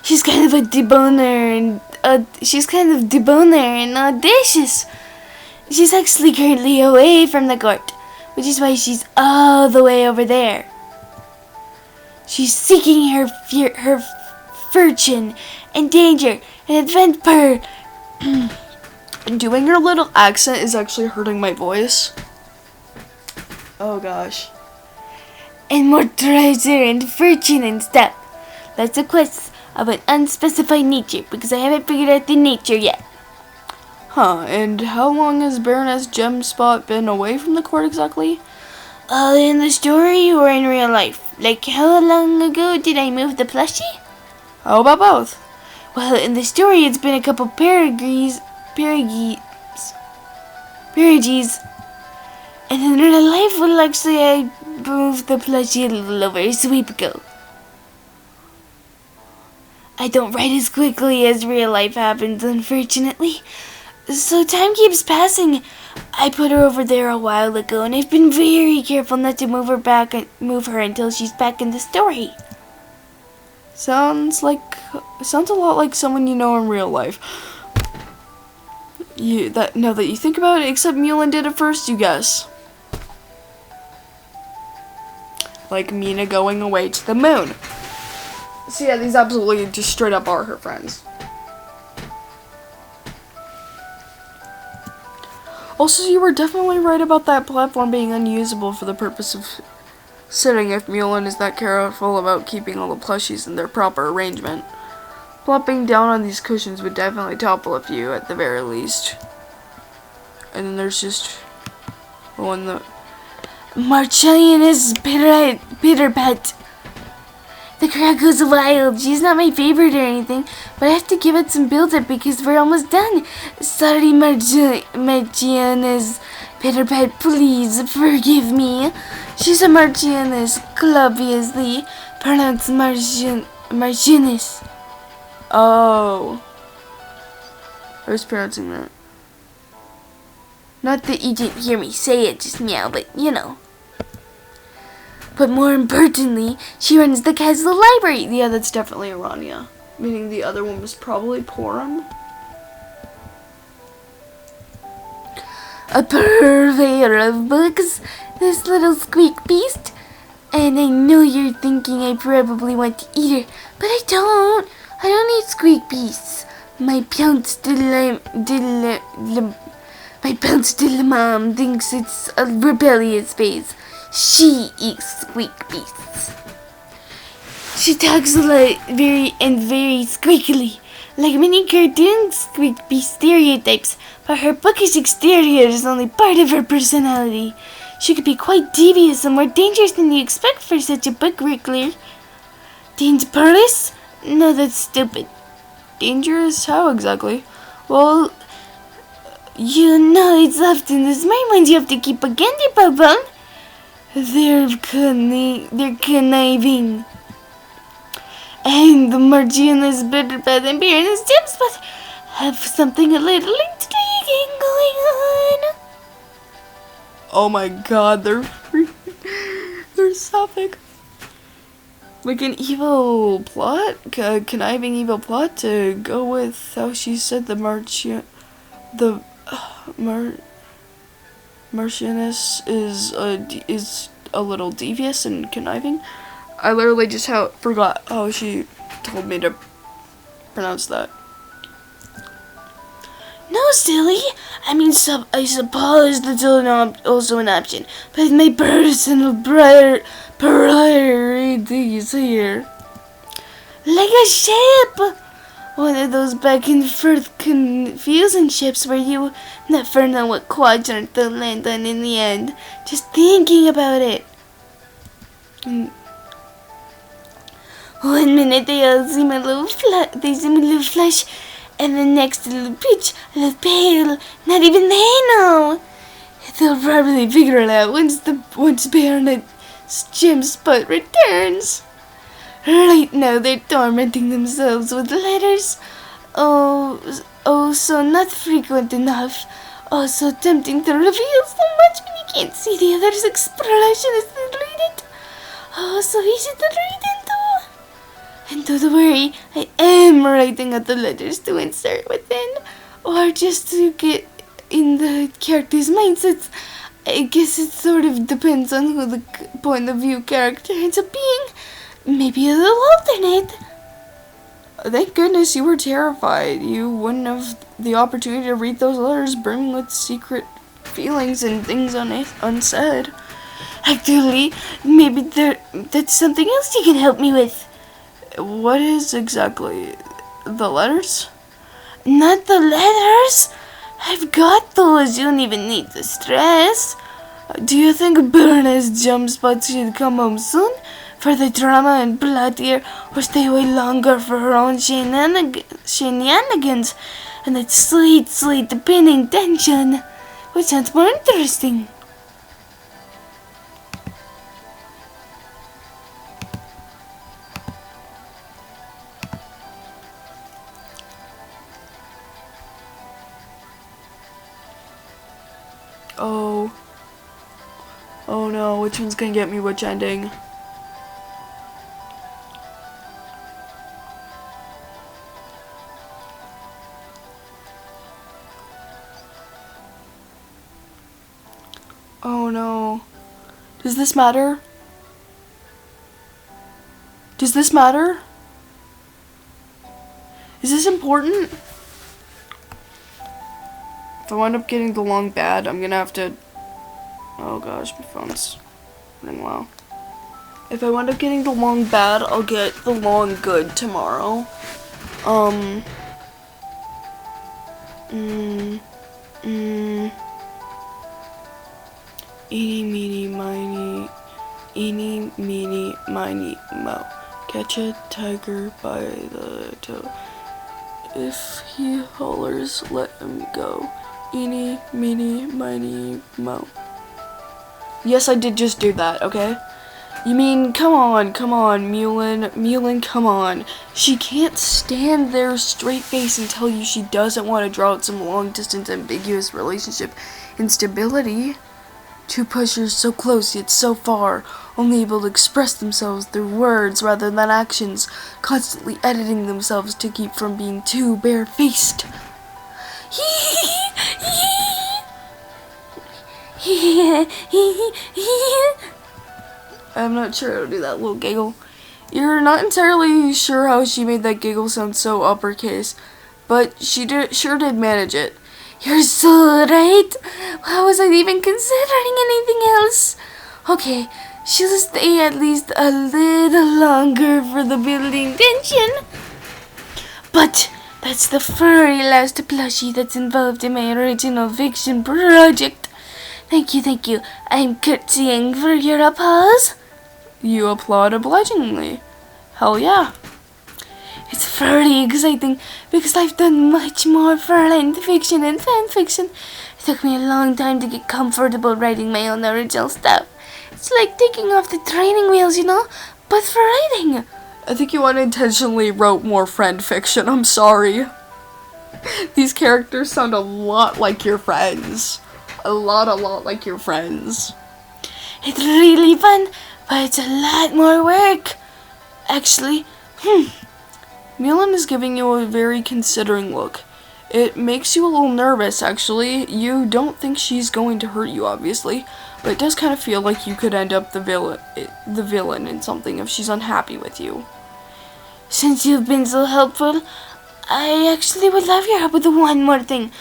She's kind of debonair and audacious. She's actually currently away from the court, which is why she's all the way over there. She's seeking her fortune and danger and adventure. Doing her little accent is actually hurting my voice. Oh gosh. And more treasure and fortune and stuff. Lots of quests of an unspecified nature because I haven't figured out the nature yet. Huh, and how long has Baroness Gemspot been away from the court exactly? In the story or in real life? Like, how long ago did I move the plushie? How about both? Well, in the story, it's been a couple periges, and in real life, well, actually, I moved the plushie a little over a week ago. I don't write as quickly as real life happens, unfortunately. So time keeps passing. I put her over there a while ago, and I've been very careful not to move her until she's back in the story. Sounds a lot like someone you know in real life. Now that you think about it, except Meulin did it first, you guess. Like Mina going away to the moon. So yeah, these absolutely just straight up are her friends. Also, you were definitely right about that platform being unusable for the purpose of sitting if Meulin is that careful about keeping all the plushies in their proper arrangement. Plopping down on these cushions would definitely topple a few at the very least. And then there's just one that... Marcellianus Peter Pet. The crowd goes wild. She's not my favorite or anything, but I have to give it some build-up because we're almost done. Sorry, Marcianus Peter Pet, please forgive me. She's a Marcianus, obviously, pronounced Marcianus. Oh. I was pronouncing that. Not that you didn't hear me say it just now, but you know. But more importantly, she runs the castle library. Yeah, that's definitely Aranya. Meaning the other one was probably Porum. A purveyor of books, this little squeak beast. And I know you're thinking I probably want to eat her, but I don't. I don't eat squeak beasts. My pounce mom thinks it's a rebellious phase. She eats squeak beasts. She talks a lot, very squeakily, like many cartoon squeak beast stereotypes, but her bookish exterior is only part of her personality. She could be quite devious and more dangerous than you expect for such a book wriggler. Dangerous? No, that's stupid. Dangerous? How exactly? Well, you know it's often the smart ones you have to keep against your bum. They're conniving. And the Margiana's better bad than Befriendus Gems, but have something a little intriguing going on. Oh my god, they're sapphic. Like an evil plot? Conniving evil plot to go with how she said the Marcianus is a little devious and conniving. I literally just forgot how she told me to pronounce that. No, silly. I mean, I suppose that's also an option, but my personal priorities here. Like a ship! One of those back and forth confusing ships where you never know what quadrant they'll land on in the end. Just thinking about it. One minute they all seem a little flush, and the next a little peach, a little pale. Not even they know. They'll probably figure it out once Baronet's gem spot returns. Right now they're tormenting themselves with letters. Oh, so not frequent enough. Oh, so tempting to reveal so much when you can't see the other's expression as they read it. Oh, so easy to read into. And don't worry, I am writing out the letters to insert within, or just to get in the character's mindsets. I guess it sort of depends on who the point of view character ends up being. Maybe a little alternate. Thank goodness you were terrified. You wouldn't have the opportunity to read those letters brimming with secret feelings and things unsaid. Actually, maybe that's something else you can help me with. What is exactly? The letters? Not the letters. I've got those. You don't even need to stress. Do you think Befriendus Jump Spot should come home soon for the drama and plot here, or stay away longer for her own shenanigans and that sweet, pinning tension? Which sounds more interesting? Oh no, which one's gonna get me which ending? Oh no. Does this matter? Does this matter? Is this important? If I wind up getting the long bad, I'm gonna have to... Oh gosh, my phone's running low. If I wind up getting the long bad, I'll get the long good tomorrow. Eeny, meeny, miny, moe. Catch a tiger by the toe. If he hollers, let him go. Eeny, meeny, miny, moe. Yes, I did just do that, okay? You mean, come on, Meulin, come on. She can't stand there straight face and tell you she doesn't want to draw out some long-distance ambiguous relationship instability. Two pushers so close yet so far, only able to express themselves through words rather than actions, constantly editing themselves to keep from being too barefaced. I'm not sure how to do that little giggle. You're not entirely sure how she made that giggle sound so uppercase, but she sure did manage it. You're so right. How was I even considering anything else? Okay, she'll stay at least a little longer for the building tension. But that's the very last plushie that's involved in my original fiction project. Thank you. I'm curtsying for your applause. You applaud obligingly. Hell yeah. It's very exciting because I've done much more for fiction and fan fiction. It took me a long time to get comfortable writing my own original stuff. It's like taking off the training wheels, but for writing. I think you unintentionally wrote more friend fiction. I'm sorry. These characters sound a lot like your friends. A lot like your friends. It's really fun, but it's a lot more work. Actually, Meulin is giving you a very considering look. It makes you a little nervous, actually. You don't think she's going to hurt you, obviously, but it does kind of feel like you could end up the villain in something if she's unhappy with you. Since you've been so helpful, I actually would love your help with one more thing.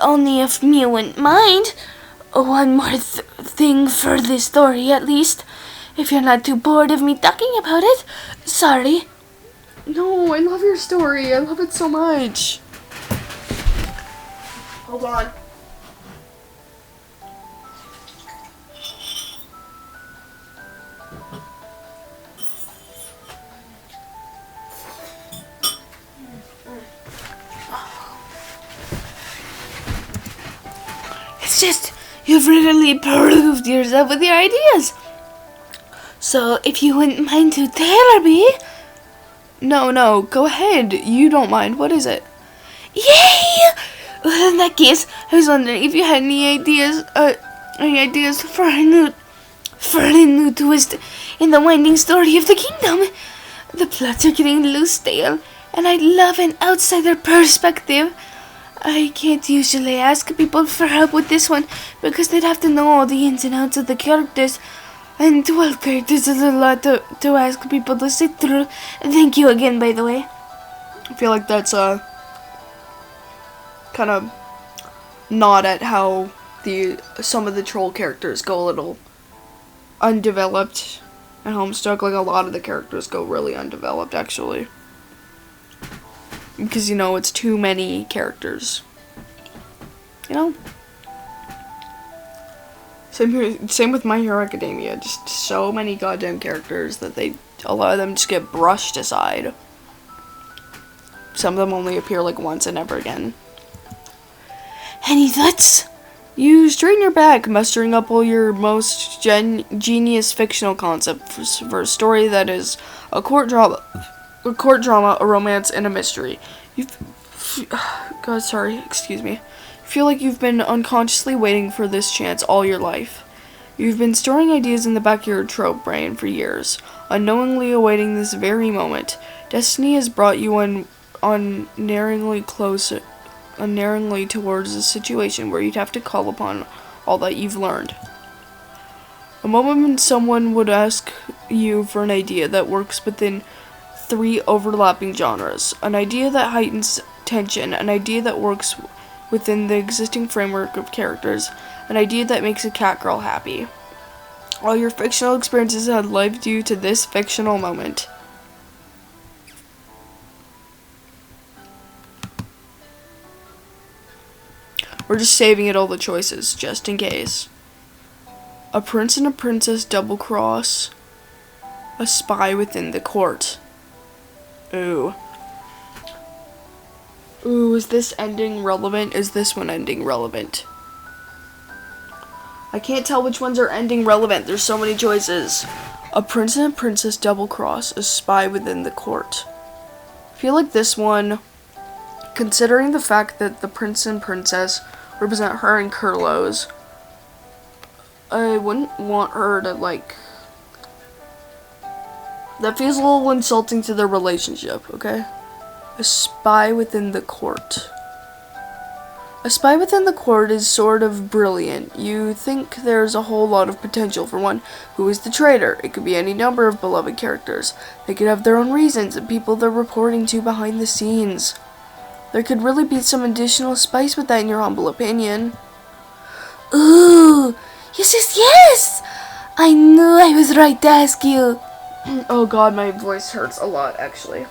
Only if you wouldn't mind. One more thing for this story, at least. If you're not too bored of me talking about it. Sorry. No, I love your story. I love it so much. Hold on. It's just, you've really proved yourself with your ideas. So, if you wouldn't mind to tailor me. No, go ahead. You don't mind. What is it? Yay! Well, in that case, I was wondering if you had any ideas for a new twist in the winding story of the kingdom. The plots are getting a little stale, and I'd love an outsider perspective. I can't usually ask people for help with this one because they'd have to know all the ins and outs of the characters. And 12 characters is a lot to ask people to sit through. Thank you again, by the way. I feel like that's a kind of nod at how some of the troll characters go a little undeveloped and Homestuck. Like a lot of the characters go really undeveloped, actually. Because, it's too many characters. Same with My Hero Academia. Just so many goddamn characters that a lot of them just get brushed aside. Some of them only appear like once and never again. Any thoughts? You straighten your back, mustering up all your most genius fictional concepts for a story that is a court drama, a romance, and a mystery. Excuse me. Feel like you've been unconsciously waiting for this chance all your life. You've been storing ideas in the back of your trope brain for years, unknowingly awaiting this very moment. Destiny has brought you unerringly towards a situation where you'd have to call upon all that you've learned. A moment when someone would ask you for an idea that works within 3 overlapping genres, an idea that heightens tension, an idea that works within the existing framework of characters, an idea that makes a cat girl happy. All your fictional experiences had led you to this fictional moment. We're just saving it all the choices, just in case. A prince and a princess double cross. A spy within the court. Ooh, is this ending relevant? Is this one ending relevant? I can't tell which ones are ending relevant. There's so many choices. A prince and a princess double cross. A spy within the court. I feel like this one, considering the fact that the prince and princess represent her and Kurlos, I wouldn't want her to, like... That feels a little insulting to their relationship, okay? A spy within the court. A spy within the court is sort of brilliant. You think there's a whole lot of potential for one. Who is the traitor? It could be any number of beloved characters. They could have their own reasons and people they're reporting to behind the scenes. There could really be some additional spice with that in your humble opinion. Ooh, yes! I knew I was right to ask you. Oh god, my voice hurts a lot, actually.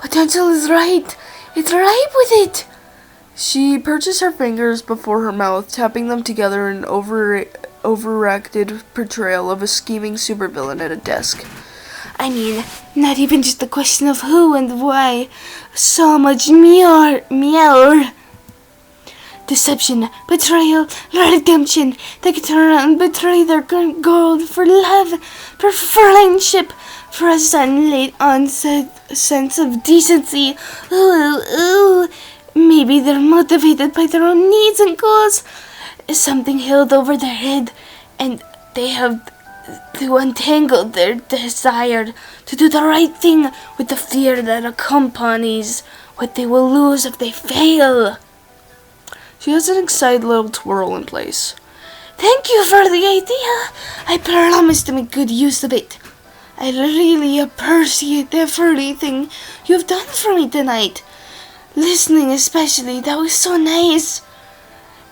Potential is right. It's ripe with it. She perches her fingers before her mouth, tapping them together in an overacted portrayal of a scheming supervillain at a desk. I mean, not even just a question of who and why. So much more. Deception, betrayal, redemption. They could turn around and betray their gold for love, for friendship, for a sudden late onset sense of decency. Ooh. Maybe they're motivated by their own needs and goals. Something held over their head, and they have to untangle their desire to do the right thing with the fear that accompanies what they will lose if they fail. She has an excited little twirl in place. Thank you for the idea. I promise to make good use of it. I really appreciate everything you've done for me tonight. Listening especially, that was so nice.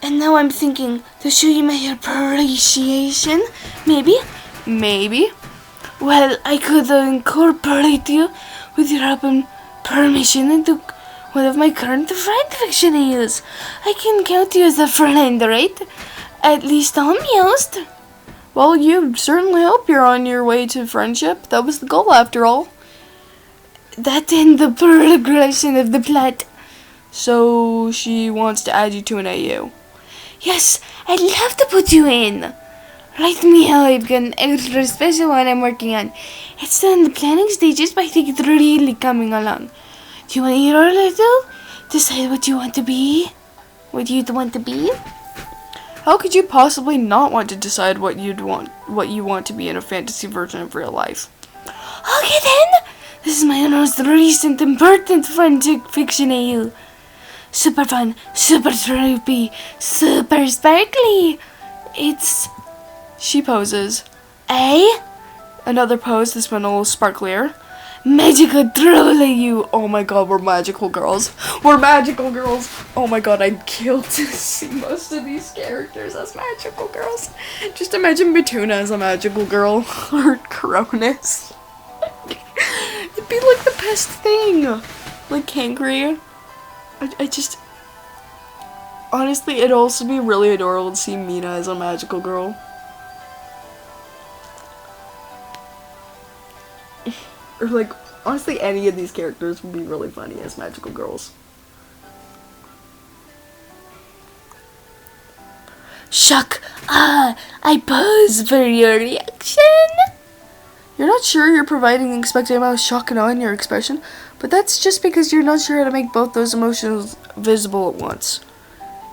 And now I'm thinking to show you my appreciation. Maybe. Well, I could incorporate you with your open permission into one of my current fan fiction ales. I can count you as a friend, right? At least almost. Well, you certainly hope you're on your way to friendship. That was the goal, after all. That and the progression of the plot. So she wants to add you to an AU. Yes, I'd love to put you in. Write me out. I've got an extra special one I'm working on. It's still in the planning stages, but I think it's really coming along. Do you want to hear a little? Decide what you want to be? What you'd want to be? How could you possibly not want to decide what you want to be in a fantasy version of real life? Okay then. This is my most recent important friendship fiction AU. Super fun, super trippy, super sparkly. It's... She poses. Another pose, this one a little sparklier. Magical troll AU. Oh my god, we're magical girls. Oh my god, I'd kill to see most of these characters as magical girls. Just imagine Batuna as a magical girl. Or Cronus. It'd be like the best thing. Like Cankry. I just... Honestly, it'd also be really adorable to see Mina as a magical girl. Or like, honestly, any of these characters would be really funny as magical girls. Shock! I pause for your reaction. You're not sure you're providing the expected amount of shock and awe in your expression, but that's just because you're not sure how to make both those emotions visible at once.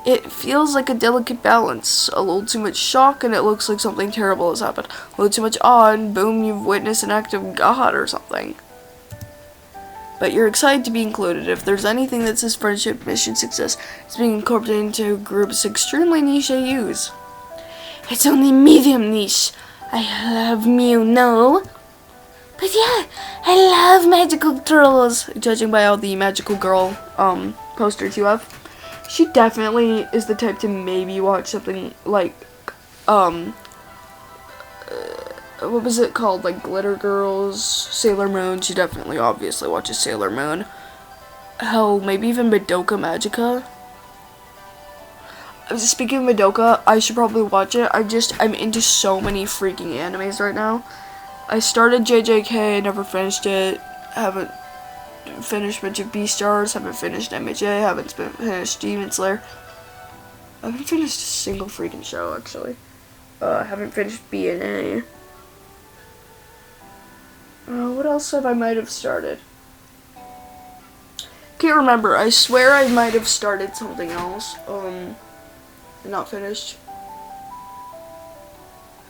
It feels like a delicate balance. A little too much shock and it looks like something terrible has happened. A little too much awe and boom, you've witnessed an act of God or something. But you're excited to be included. If there's anything that says friendship, mission, success, it's being incorporated into group's extremely niche AUs. It's only medium niche. I love Meulin. But yeah, I love magical trolls. Judging by all the magical girl posters you have. She definitely is the type to maybe watch something like, what was it called? Like Glitter Girls, Sailor Moon. She definitely, obviously watches Sailor Moon. Hell, maybe even Madoka Magica. Speaking of Madoka, I should probably watch it. I'm into so many freaking animes right now. I started JJK, never finished it. Haven't finished much of Beastars, haven't finished MHA, haven't finished Demon Slayer. I haven't finished a single freaking show, actually. Haven't finished BNA. What else I might have started? Can't remember. I swear I might have started something else. And not finished.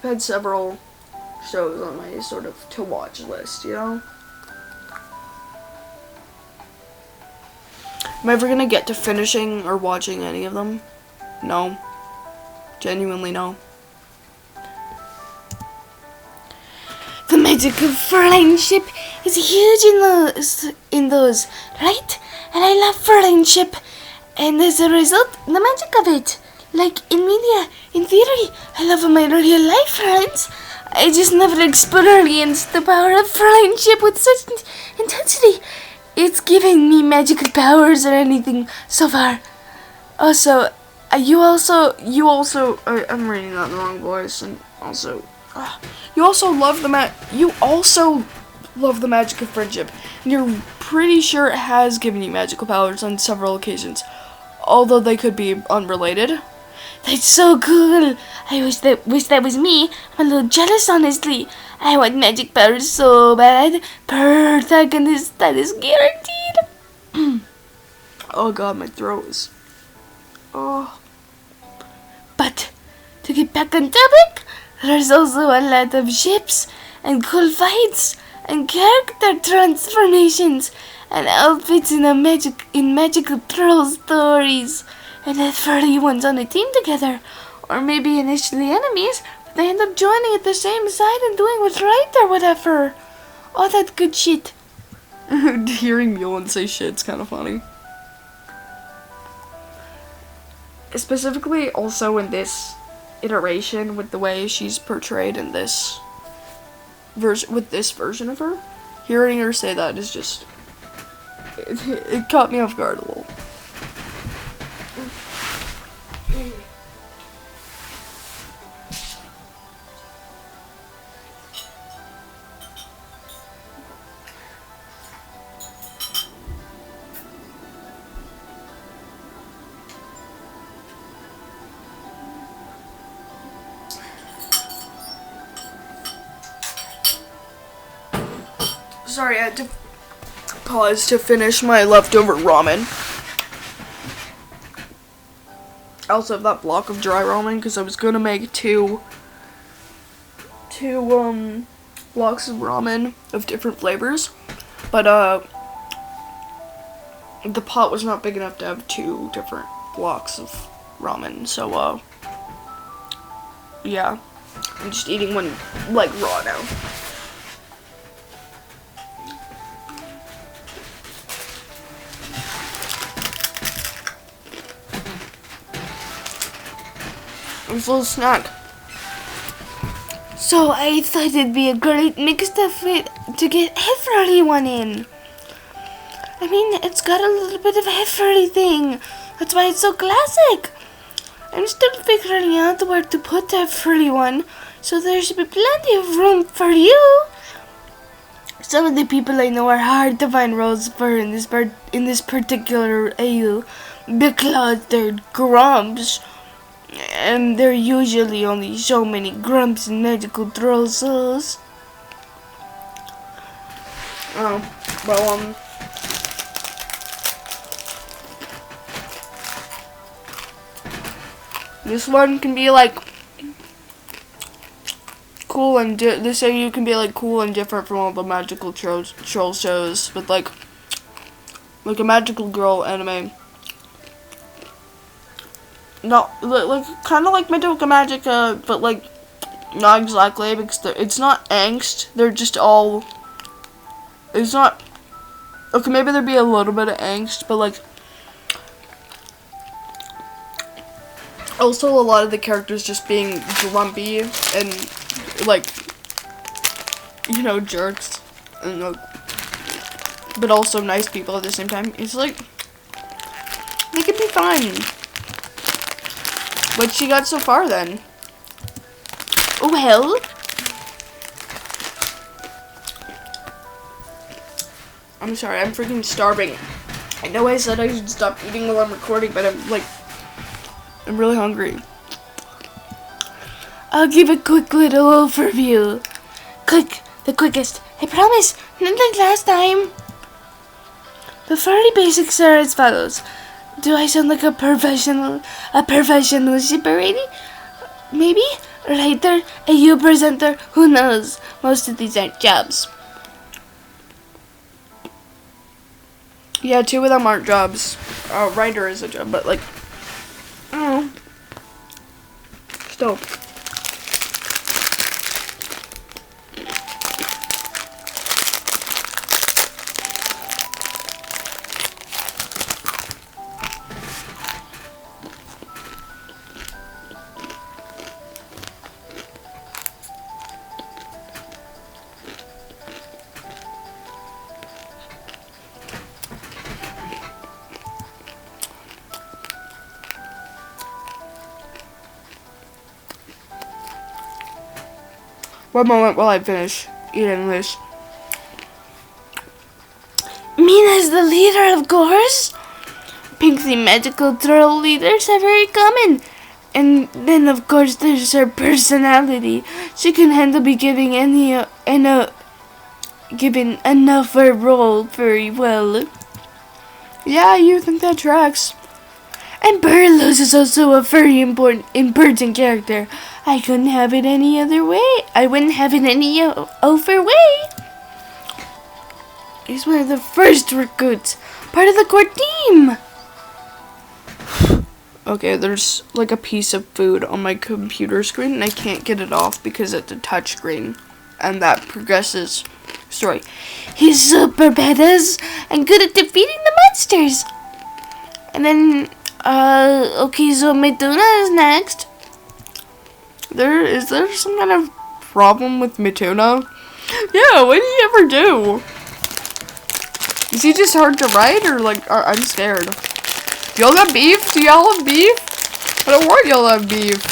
had several shows on my sort of to watch list, you know? Am I ever gonna get to finishing or watching any of them? No. Genuinely no. The magic of friendship is huge in those, right? And I love friendship, and as a result, the magic of it. Like in media, in theory, I love my real life friends. I just never experienced the power of friendship with such intensity. It's giving me magical powers or anything so far. Also, I'm reading that in the wrong voice, and also, you also love the magic of friendship, and you're pretty sure it has given you magical powers on several occasions, although they could be unrelated. That's so cool. I wish that was me. I'm a little jealous, honestly. I want magic powers so bad. Protagonist, that is guaranteed. Oh god, my throat is... Oh. But, to get back on topic, there's also a lot of ships, and cool fights, and character transformations, and outfits in magical troll stories, and the furry ones on a team together, or maybe initially enemies, but they end up joining at the same side and doing what's right or whatever. All that good shit. Hearing Meulin say shit's kind of funny. Specifically, also in this iteration, with the way she's portrayed in this version of her, hearing her say that is just... It caught me off guard a little. Sorry, I had to pause to finish my leftover ramen. I also have that block of dry ramen because I was gonna make two blocks of ramen of different flavors, but the pot was not big enough to have two different blocks of ramen, so yeah, I'm just eating one like raw now. It's a little snack. So I thought it'd be a great mix to get everyone in. I mean, it's got a little bit of everything. That's why it's so classic. I'm still figuring out where to put everyone, so there should be plenty of room for you. Some of the people I know are hard to find roles for in this particular AU because they're grumps. And there are usually only so many grumps and magical troll souls. Oh, well, this one can be like cool and this AU can be like cool and different from all the magical troll shows, with like a magical girl anime. No, like kind of like Madoka Magica, but like not exactly, because it's not angst. They're just all. It's not. Okay, maybe there'd be a little bit of angst, but like. Also, a lot of the characters just being grumpy and like, you know, jerks, and but also nice people at the same time. It's like they could be fine. What she got so far then? Oh hell. I'm sorry, I'm freaking starving. I know I said I should stop eating while I'm recording, but I'm really hungry. I'll give a quick little overview. The quickest. I promise, not like last time. The furry basics are as follows. Do I sound like a professional shipper lady? Maybe? writer, a U presenter, who knows? Most of these aren't jobs. Yeah, 2 of them aren't jobs. Writer is a job, but like, I don't know. Still. One moment while I finish eating this. Mina's the leader, of course. Pinksy magical troll leaders are very common. And then, of course, there's her personality. She can handle be given given enough a role very well. Yeah, you think that tracks. And Burlos is also a very important character. I couldn't have it any other way. I wouldn't have it any other way. He's one of the first recruits, part of the core team. Okay, there's like a piece of food on my computer screen and I can't get it off because it's a touch screen. And that progresses story. He's super badass and good at defeating the monsters. And then, okay, so Meduna is next. Is there some kind of problem with Mituna? Yeah, what did he ever do? Is he just hard to write or like, I'm scared. Y'all have beef? Do y'all have beef? I don't want y'all to have beef.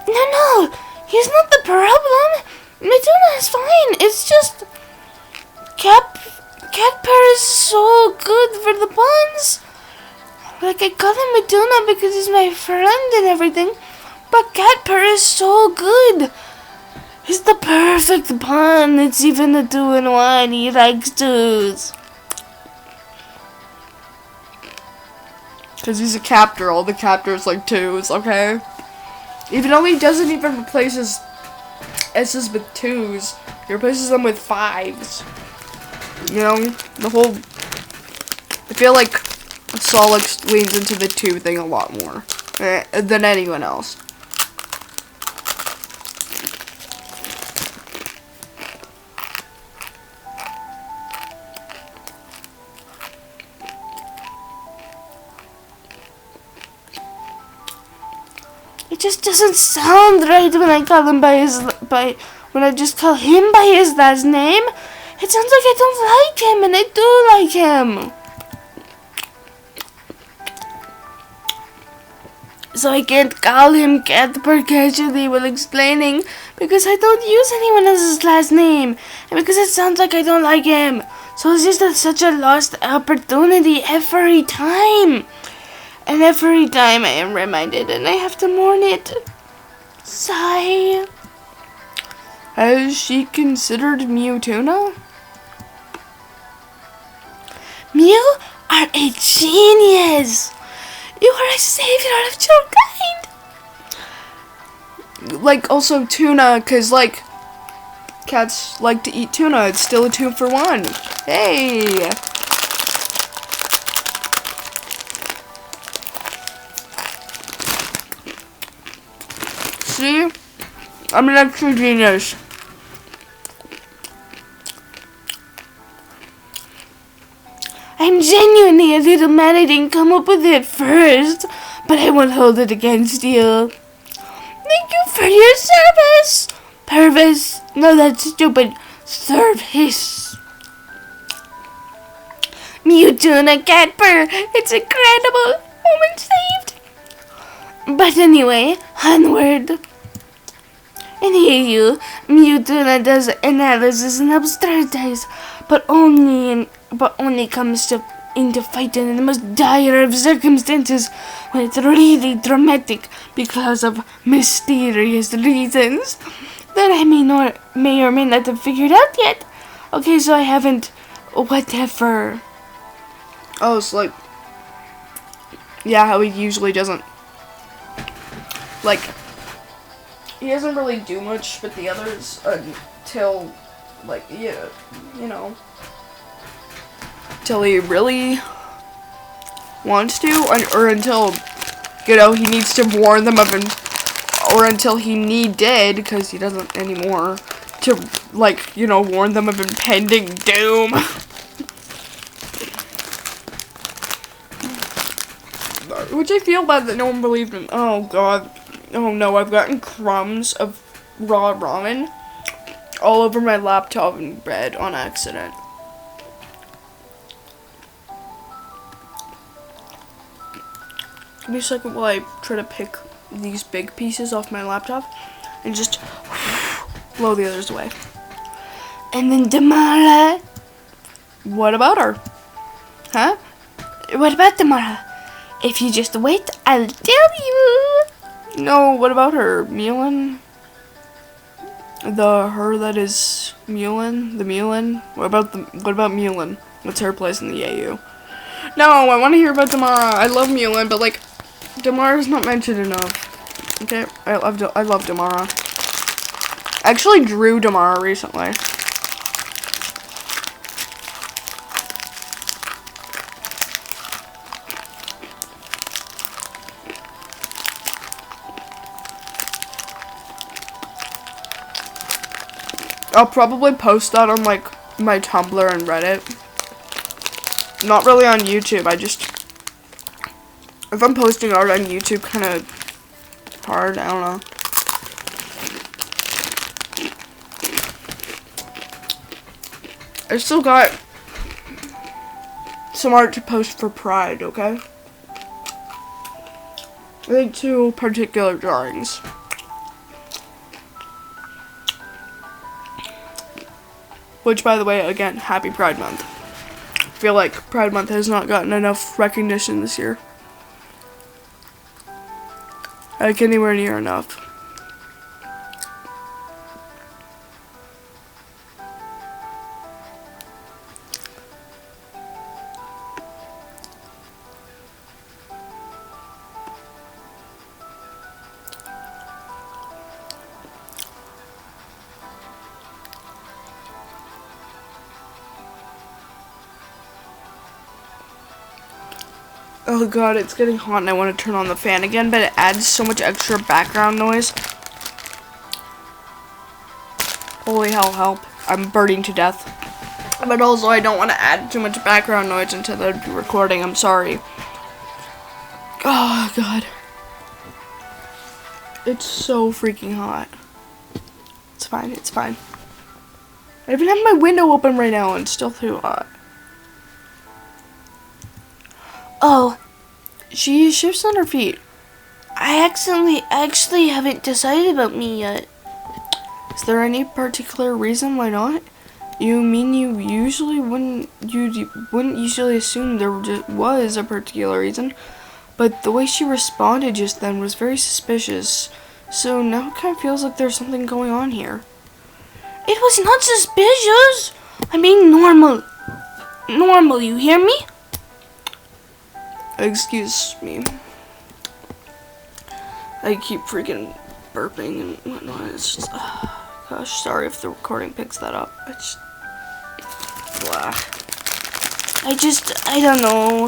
No, he's not the problem. Meduna is fine. It's just Catper is so good for the puns. Like, I call him Meduna because he's my friend and everything, but Catper is so good. He's the perfect pun. It's even a 2-in-1. He likes twos. Because he's a captor. All the captors like 2s, okay? Even though he doesn't even replace his S's with 2s, he replaces them with 5s. You know, the whole... I feel like Solix leans into the 2 thing a lot more than anyone else. It just doesn't sound right when I call him when I just call him by his last name. It sounds like I don't like him, and I do like him. So I can't call him Catper casually while explaining because I don't use anyone else's last name, and because it sounds like I don't like him. So it's just such a lost opportunity every time. And every time I am reminded and I have to mourn it. Sigh. Has she considered Mewtuna? You are a genius. You are a savior of your kind. Like, also tuna, because, like, cats like to eat tuna. It's still a 2-for-1. Hey! See? I'm an extra genius. I'm genuinely a little mad I didn't come up with it first, but I won't hold it against you. Thank you for your service. Purvis. No, that's stupid. Service. Mewtuna Catper. It's incredible. Woman saved. But anyway, onward. Anywho, Mewtuna does analysis and abstractize, but only comes into fighting in the most dire of circumstances when it's really dramatic because of mysterious reasons that I may or may not have figured out yet. Okay, so I haven't whatever. Oh, it's like, yeah, how he usually doesn't, like, he doesn't really do much with the others until, like, yeah, you know, till he really wants to, or until, you know, he needs to warn them of him, or until he needed, because he doesn't anymore, to, like, you know, warn them of impending doom. Which I feel bad that no one believed him. Oh god. Oh no, I've gotten crumbs of raw ramen all over my laptop and bed on accident. Give me a second while I try to pick these big pieces off my laptop and just blow the others away. And then Damara. What about her? Huh? What about Damara? If you just wait, I'll tell you. No, what about her? Meulin? Her that is Meulin? The Meulin? What about Meulin? What's her place in the AU? No, I want to hear about Damara. I love Meulin, but like, Damara's not mentioned enough. Okay, I love Damara. I actually drew Damara recently. I'll probably post that on like my Tumblr and Reddit. Not really on YouTube. If I'm posting art on YouTube, kind of hard. I don't know. I still got some art to post for Pride, okay? I think 2 particular drawings. Which, by the way, again, happy Pride Month. I feel like Pride Month has not gotten enough recognition this year. Like, anywhere near enough. Oh god, it's getting hot and I want to turn on the fan again, but it adds so much extra background noise. Holy hell, help. I'm burning to death. But also, I don't want to add too much background noise into the recording. I'm sorry. Oh god. It's so freaking hot. It's fine, it's fine. I even have my window open right now and it's still too hot. Oh, She shifts on her feet. I actually haven't decided about me yet. Is there any particular reason why not? You mean you wouldn't usually assume there was a particular reason, but the way she responded just then was very suspicious. So now it kind of feels like there's something going on here. It was not suspicious. I mean normal. Normal, you hear me? Excuse me. I keep freaking burping and whatnot. It's just, gosh, sorry if the recording picks that up. It's blah. I don't know.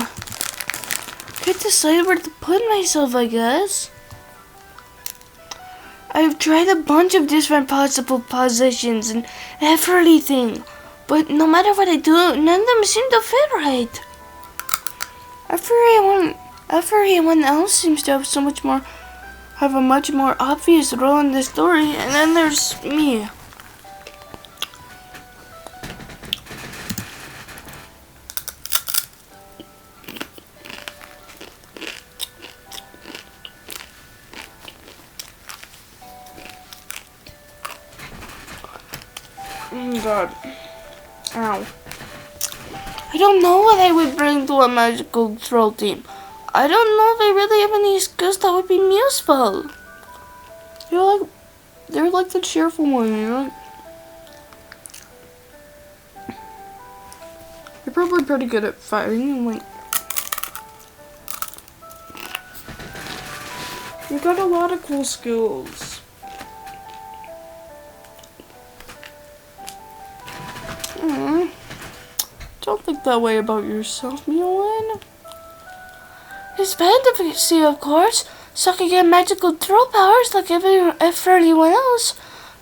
Can't decide where to put myself, I guess. I've tried a bunch of different possible positions and everything, but no matter what I do, none of them seem to fit right. Everyone else seems to have a much more obvious role in the story, and then there's me. Oh god. Ow. I don't know what I would bring to a magical troll team. I don't know if I really have any skills that would be useful. They're like the cheerful one, you know? You're probably pretty good at fighting. Like, you got a lot of cool skills. Don't think that way about yourself, Meulin. His fantasy, of course, so I can get magical throw powers like for everyone else.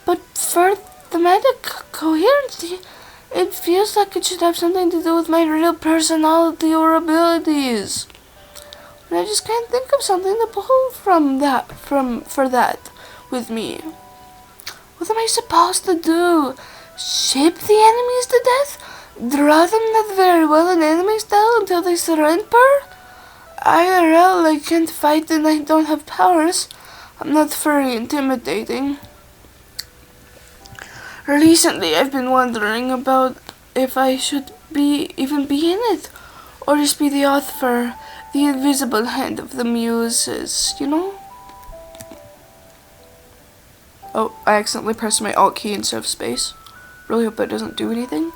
But for the magic coherency, it feels like it should have something to do with my real personality or abilities. And I just can't think of something to pull for that with me. What am I supposed to do? Ship the enemies to death? Draw them not very well in enemy style until they surrender? IRL, I can't fight and I don't have powers. I'm not very intimidating. Recently, I've been wondering about if I should even be in it, or just be the author, the invisible hand of the muses, you know? Oh, I accidentally pressed my Alt key instead of space. Really hope that doesn't do anything.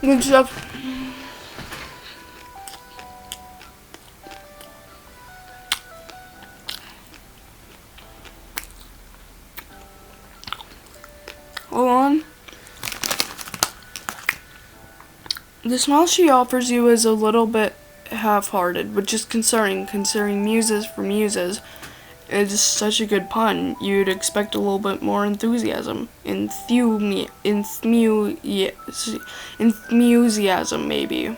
Good stuff. Hold on. The smile she offers you is a little bit half-hearted, which is concerning, considering muses for muses. It's such a good pun. You'd expect a little bit more enthusiasm. Enthusiasm, maybe.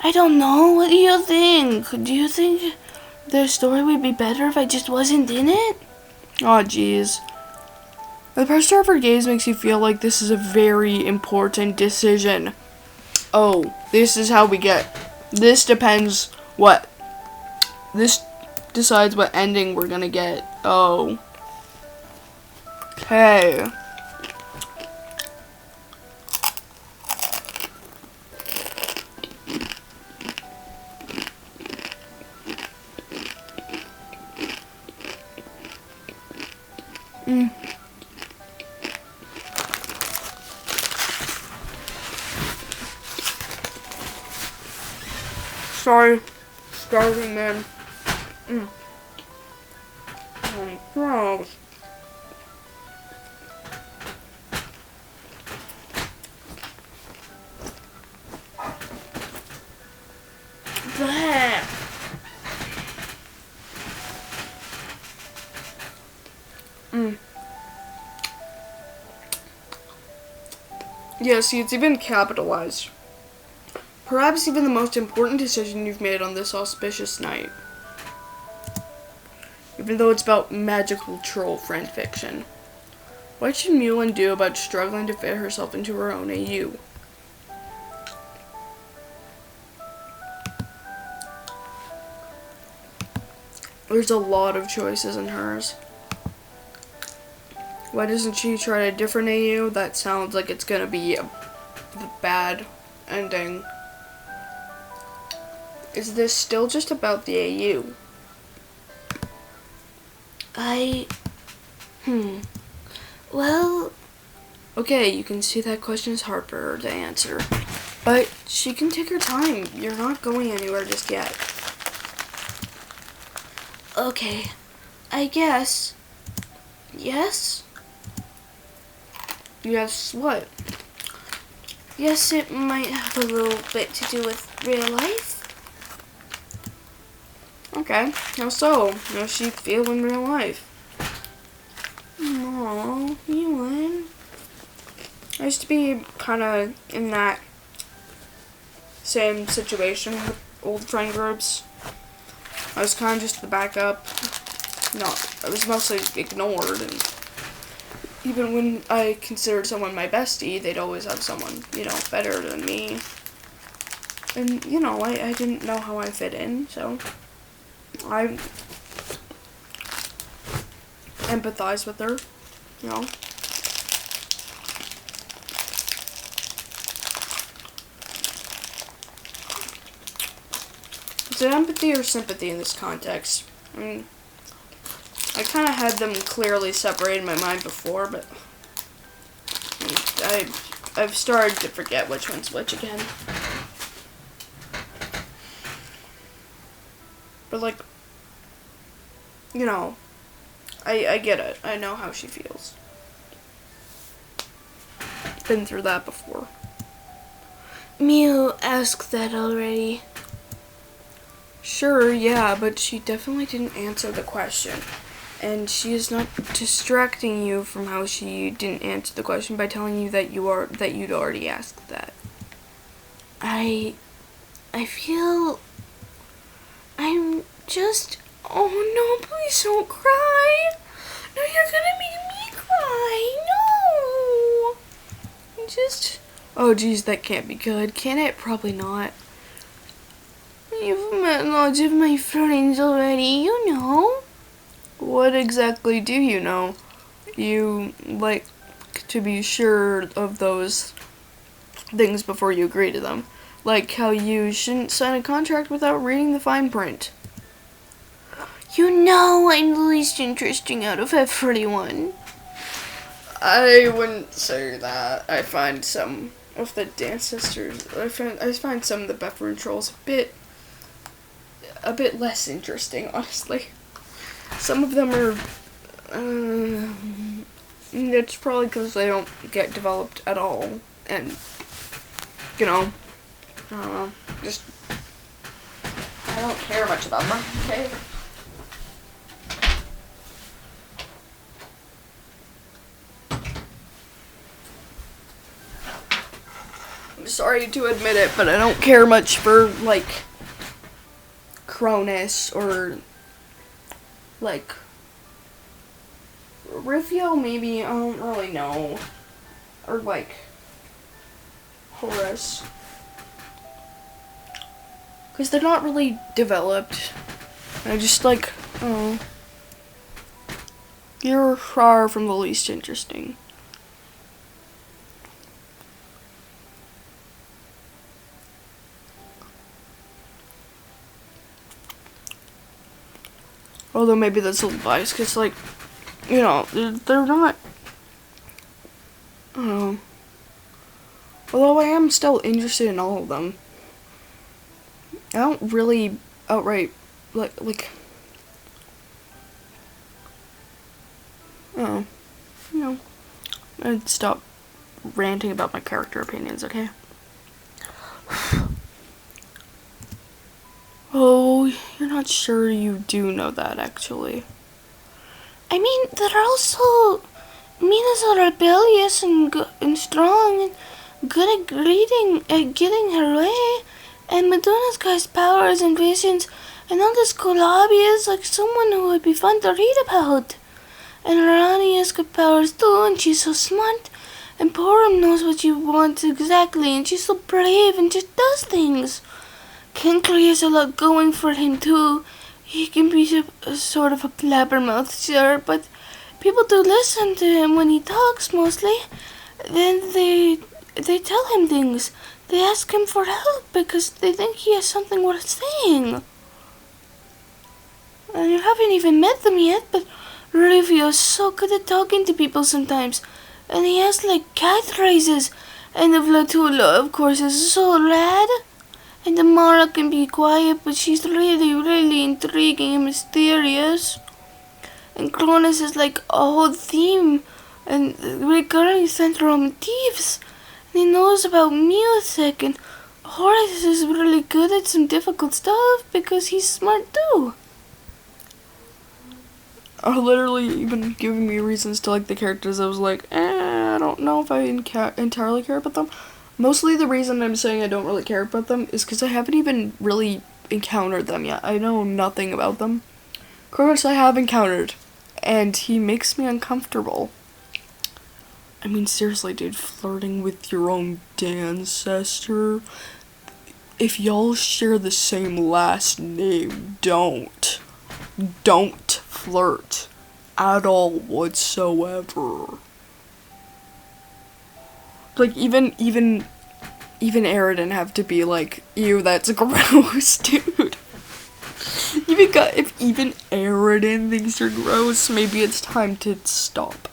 I don't know. What do you think? Do you think the story would be better if I just wasn't in it? Aw, jeez. The pressure of her gaze makes you feel like this is a very important decision. Oh, this is how we get. This depends what. This decides what ending we're gonna get. Oh. Okay. Sorry. Starving, man. Oh, gross. Bleh. Yeah, see, it's even capitalized. Perhaps even the most important decision you've made on this auspicious night. Even though it's about magical troll friend fiction. What should Meulin do about struggling to fit herself into her own AU? There's a lot of choices in hers. Why doesn't she try a different AU? That sounds like it's gonna be a bad ending. Is this still just about the AU? Well, Okay, you can see that question is hard for her to answer. But she can take her time. You're not going anywhere just yet. okay. I guess. Yes? Yes, what? Yes, it might have a little bit to do with real life. Okay, how so? How's she feel in real life? Aw, Meulin. I used to be kind of in that same situation with old friend groups. I was kind of just the backup. No, I was mostly ignored, and even when I considered someone my bestie, they'd always have someone, better than me. And, I didn't know how I fit in, so I empathize with her, Is it empathy or sympathy in this context? I mean, I kind of had them clearly separated in my mind before, but I've started to forget which one's which again. But I get it. I know how she feels. Been through that before. Mew asked that already. Sure, yeah, but she definitely didn't answer the question. And she is not distracting you from how she didn't answer the question by telling you that you'd already asked that. I feel I'm just... Oh no, please don't cry. No, you're gonna make me cry. No. Oh geez, that can't be good, can it? Probably not. You've met lots of my friends already, you know. What exactly do you know? You like to be sure of those things before you agree to them. Like how you shouldn't sign a contract without reading the fine print. You know I'm the least interesting out of everyone. I wouldn't say that. I find some of the Dance Sisters, I find some of the Befriendus trolls a bit less interesting, honestly. Some of them are, it's probably because they don't get developed at all, and, I don't know, just, I don't care much about them, okay? I'm sorry to admit it, but I don't care much for, Cronus or Rufio, maybe, I don't really know, or Horace, because they're not really developed. I just you're far from the least interesting. Although maybe that's a little biased, because, they're not, I don't know. Although I am still interested in all of them. I don't really outright, I'd stop ranting about my character opinions, okay? Oh, you're not sure you do know that, actually. I mean, they're also... Mina's so rebellious and strong and good at getting her way. And Madona's got powers and visions and all this cool hobbies, like someone who would be fun to read about. And Rania's got powers too, and she's so smart. And Porum knows what she wants exactly, and she's so brave and just does things. Kinkly has a lot going for him too. He can be sort of a blabbermouth, sure, but people do listen to him when he talks mostly. Then they tell him things. They ask him for help because they think he has something worth saying. And you haven't even met them yet, but Rufio's so good at talking to people sometimes. And he has cat races. And the Vlatula, of course, is so rad. And Amara can be quiet, but she's really, really intriguing and mysterious. And Cronus is a whole theme and recurring central motifs. And he knows about music, and Horace is really good at some difficult stuff because he's smart too. Literally even giving me reasons to like the characters. I was like, I don't know if I entirely care about them. Mostly the reason I'm saying I don't really care about them is because I haven't even really encountered them yet. I know nothing about them. Cronus I have encountered, and he makes me uncomfortable. I mean, seriously, dude, flirting with your own ancestor. If y'all share the same last name, don't flirt at all whatsoever. Like, even Aridin have to be like, ew, that's gross, dude. If even Aridin thinks you're gross, maybe it's time to stop.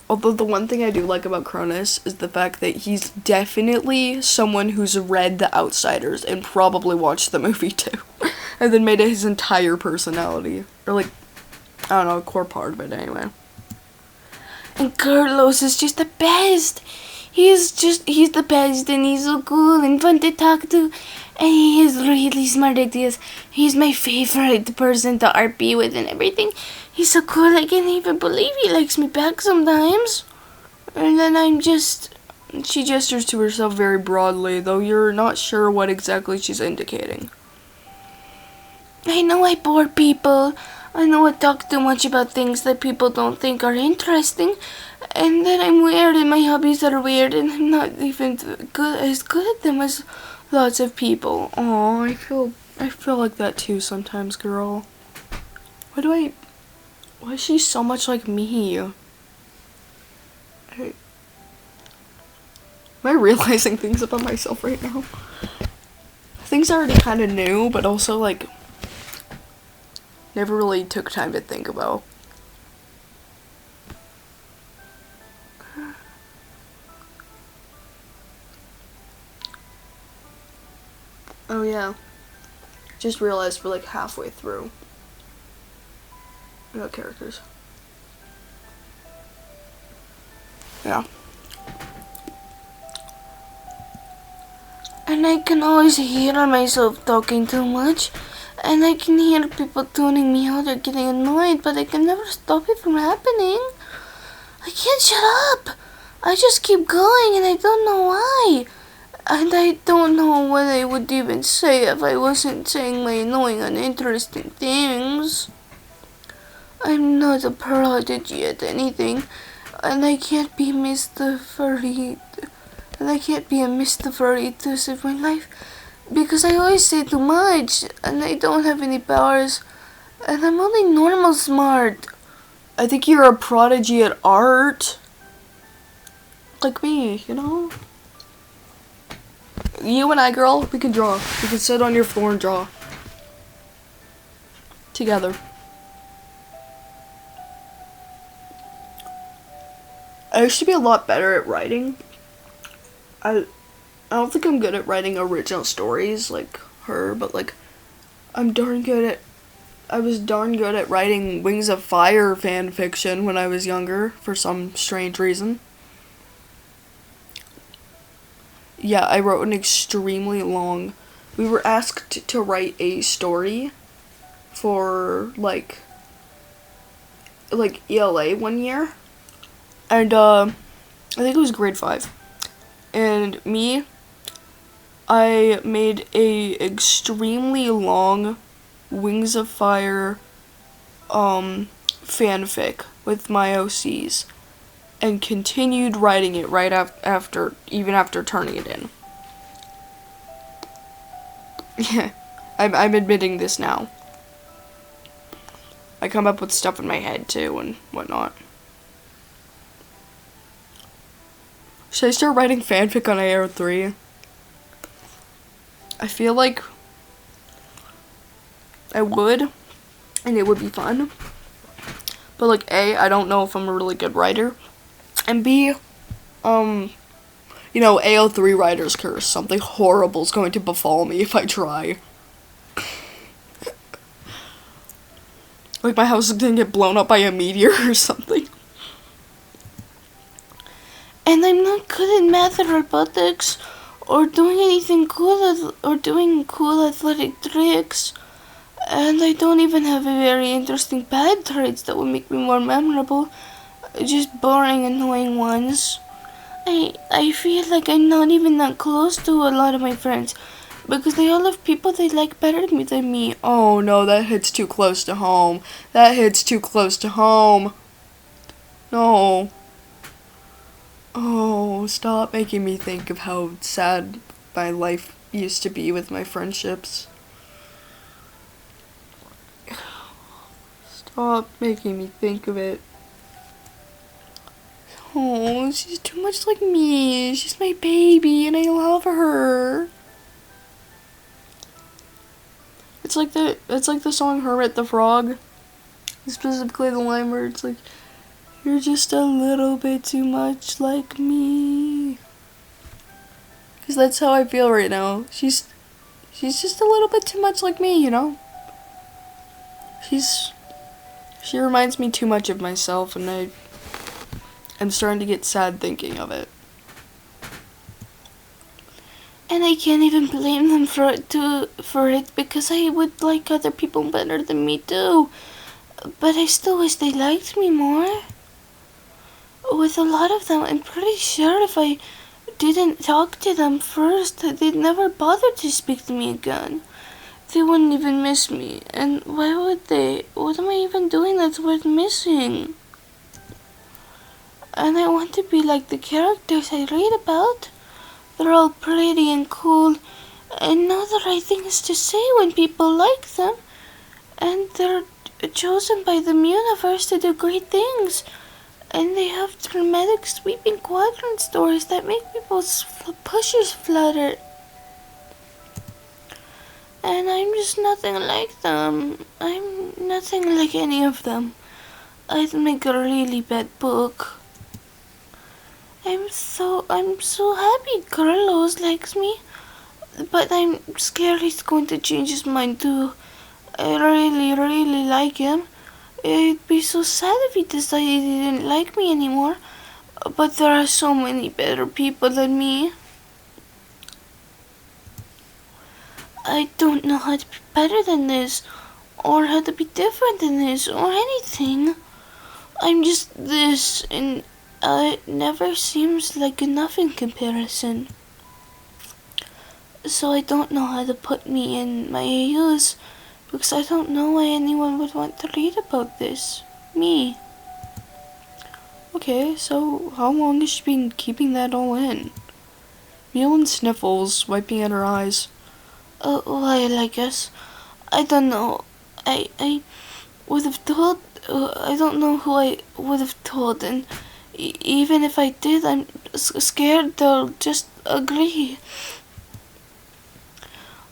Although the one thing I do like about Cronus is the fact that he's definitely someone who's read The Outsiders and probably watched the movie too. And then made it his entire personality. Or like, I don't know, a core part of it anyway. And Carlos is just the best. He's the best, and he's so cool and fun to talk to. And he has really smart ideas. He's my favorite person to RP with and everything. He's so cool, I can't even believe he likes me back sometimes. And then She gestures to herself very broadly, though you're not sure what exactly she's indicating. I know I bore people. I know I talk too much about things that people don't think are interesting. And then I'm weird and my hobbies are weird and I'm not even as good at them as lots of people. Aw, I feel like that too sometimes, girl. Why is she so much like me? Am I realizing things about myself right now? Things I already kind of knew, but also like never really took time to think about. Oh yeah. Just realized we're like halfway through. We got characters. Yeah. And I can always hear myself talking too much. And I can hear people tuning me out or getting annoyed, but I can never stop it from happening. I can't shut up. I just keep going and I don't know why. And I don't know what I would even say if I wasn't saying my annoying, uninteresting things. I'm not a prodigy at anything, and I can't be Mr. Furry, and I can't be a Mr. Furry to save my life, because I always say too much, and I don't have any powers, and I'm only normal smart. I think you're a prodigy at art. Like me, you know? You and I, girl, we can draw. We can sit on your floor and draw. Together. I used to be a lot better at writing. I don't think I'm good at writing original stories like her, but like I was darn good at writing Wings of Fire fan fiction when I was younger for some strange reason. Yeah, I wrote an extremely long. We were asked to write a story for like ELA one year. And I think it was grade 5. And I made a extremely long Wings of Fire fanfic with my OCs and continued writing it right after turning it in. Yeah, I'm admitting this now. I come up with stuff in my head too and whatnot. Should I start writing fanfic on AO3? I feel like I would, and it would be fun. But like A, I don't know if I'm a really good writer. And B, AO3 writer's curse. Something horrible is going to befall me if I try. Like my house is gonna get blown up by a meteor or something. And I'm not good at math or robotics or doing anything cool or doing cool athletic tricks. And I don't even have a very interesting bad traits that would make me more memorable. just boring, annoying ones. I feel like I'm not even that close to a lot of my friends because they all have people they like better than me. Oh no, that hits too close to home. That hits too close to home. No. Oh, stop making me think of how sad my life used to be with my friendships. Stop making me think of it. Oh, she's too much like me. She's my baby and I love her. It's like the song Hermit the Frog. Specifically the line where it's like, you're just a little bit too much like me. Because that's how I feel right now. She's just a little bit too much like me, you know? She reminds me too much of myself and I'm starting to get sad thinking of it. And I can't even blame them for it because I would like other people better than me too. But I still wish they liked me more. With a lot of them, I'm pretty sure if I didn't talk to them first, they'd never bother to speak to me again. They wouldn't even miss me. And why would they? What am I even doing that's worth missing? And I want to be like the characters I read about. They're all pretty and cool and know the right things to say when people like them. And they're chosen by the universe to do great things. And they have dramatic, sweeping quadrant stories that make people's pushes flutter. And I'm just nothing like them. I'm nothing like any of them. I'd make a really bad book. I'm so happy Carlos likes me, but I'm scared he's going to change his mind too. I really like him. It'd be so sad if he decided he didn't like me anymore, but there are so many better people than me. I don't know how to be better than this, or how to be different than this, or anything. I'm just this, and it never seems like enough in comparison. So I don't know how to put me in my AUs, because I don't know why anyone would want to read about this. Me. Okay, so how long has she been keeping that all in? Meulin sniffles, wiping at her eyes. Well, I guess. I don't know. I would have told. I don't know who I would have told, and even if I did, I'm scared they'll just agree.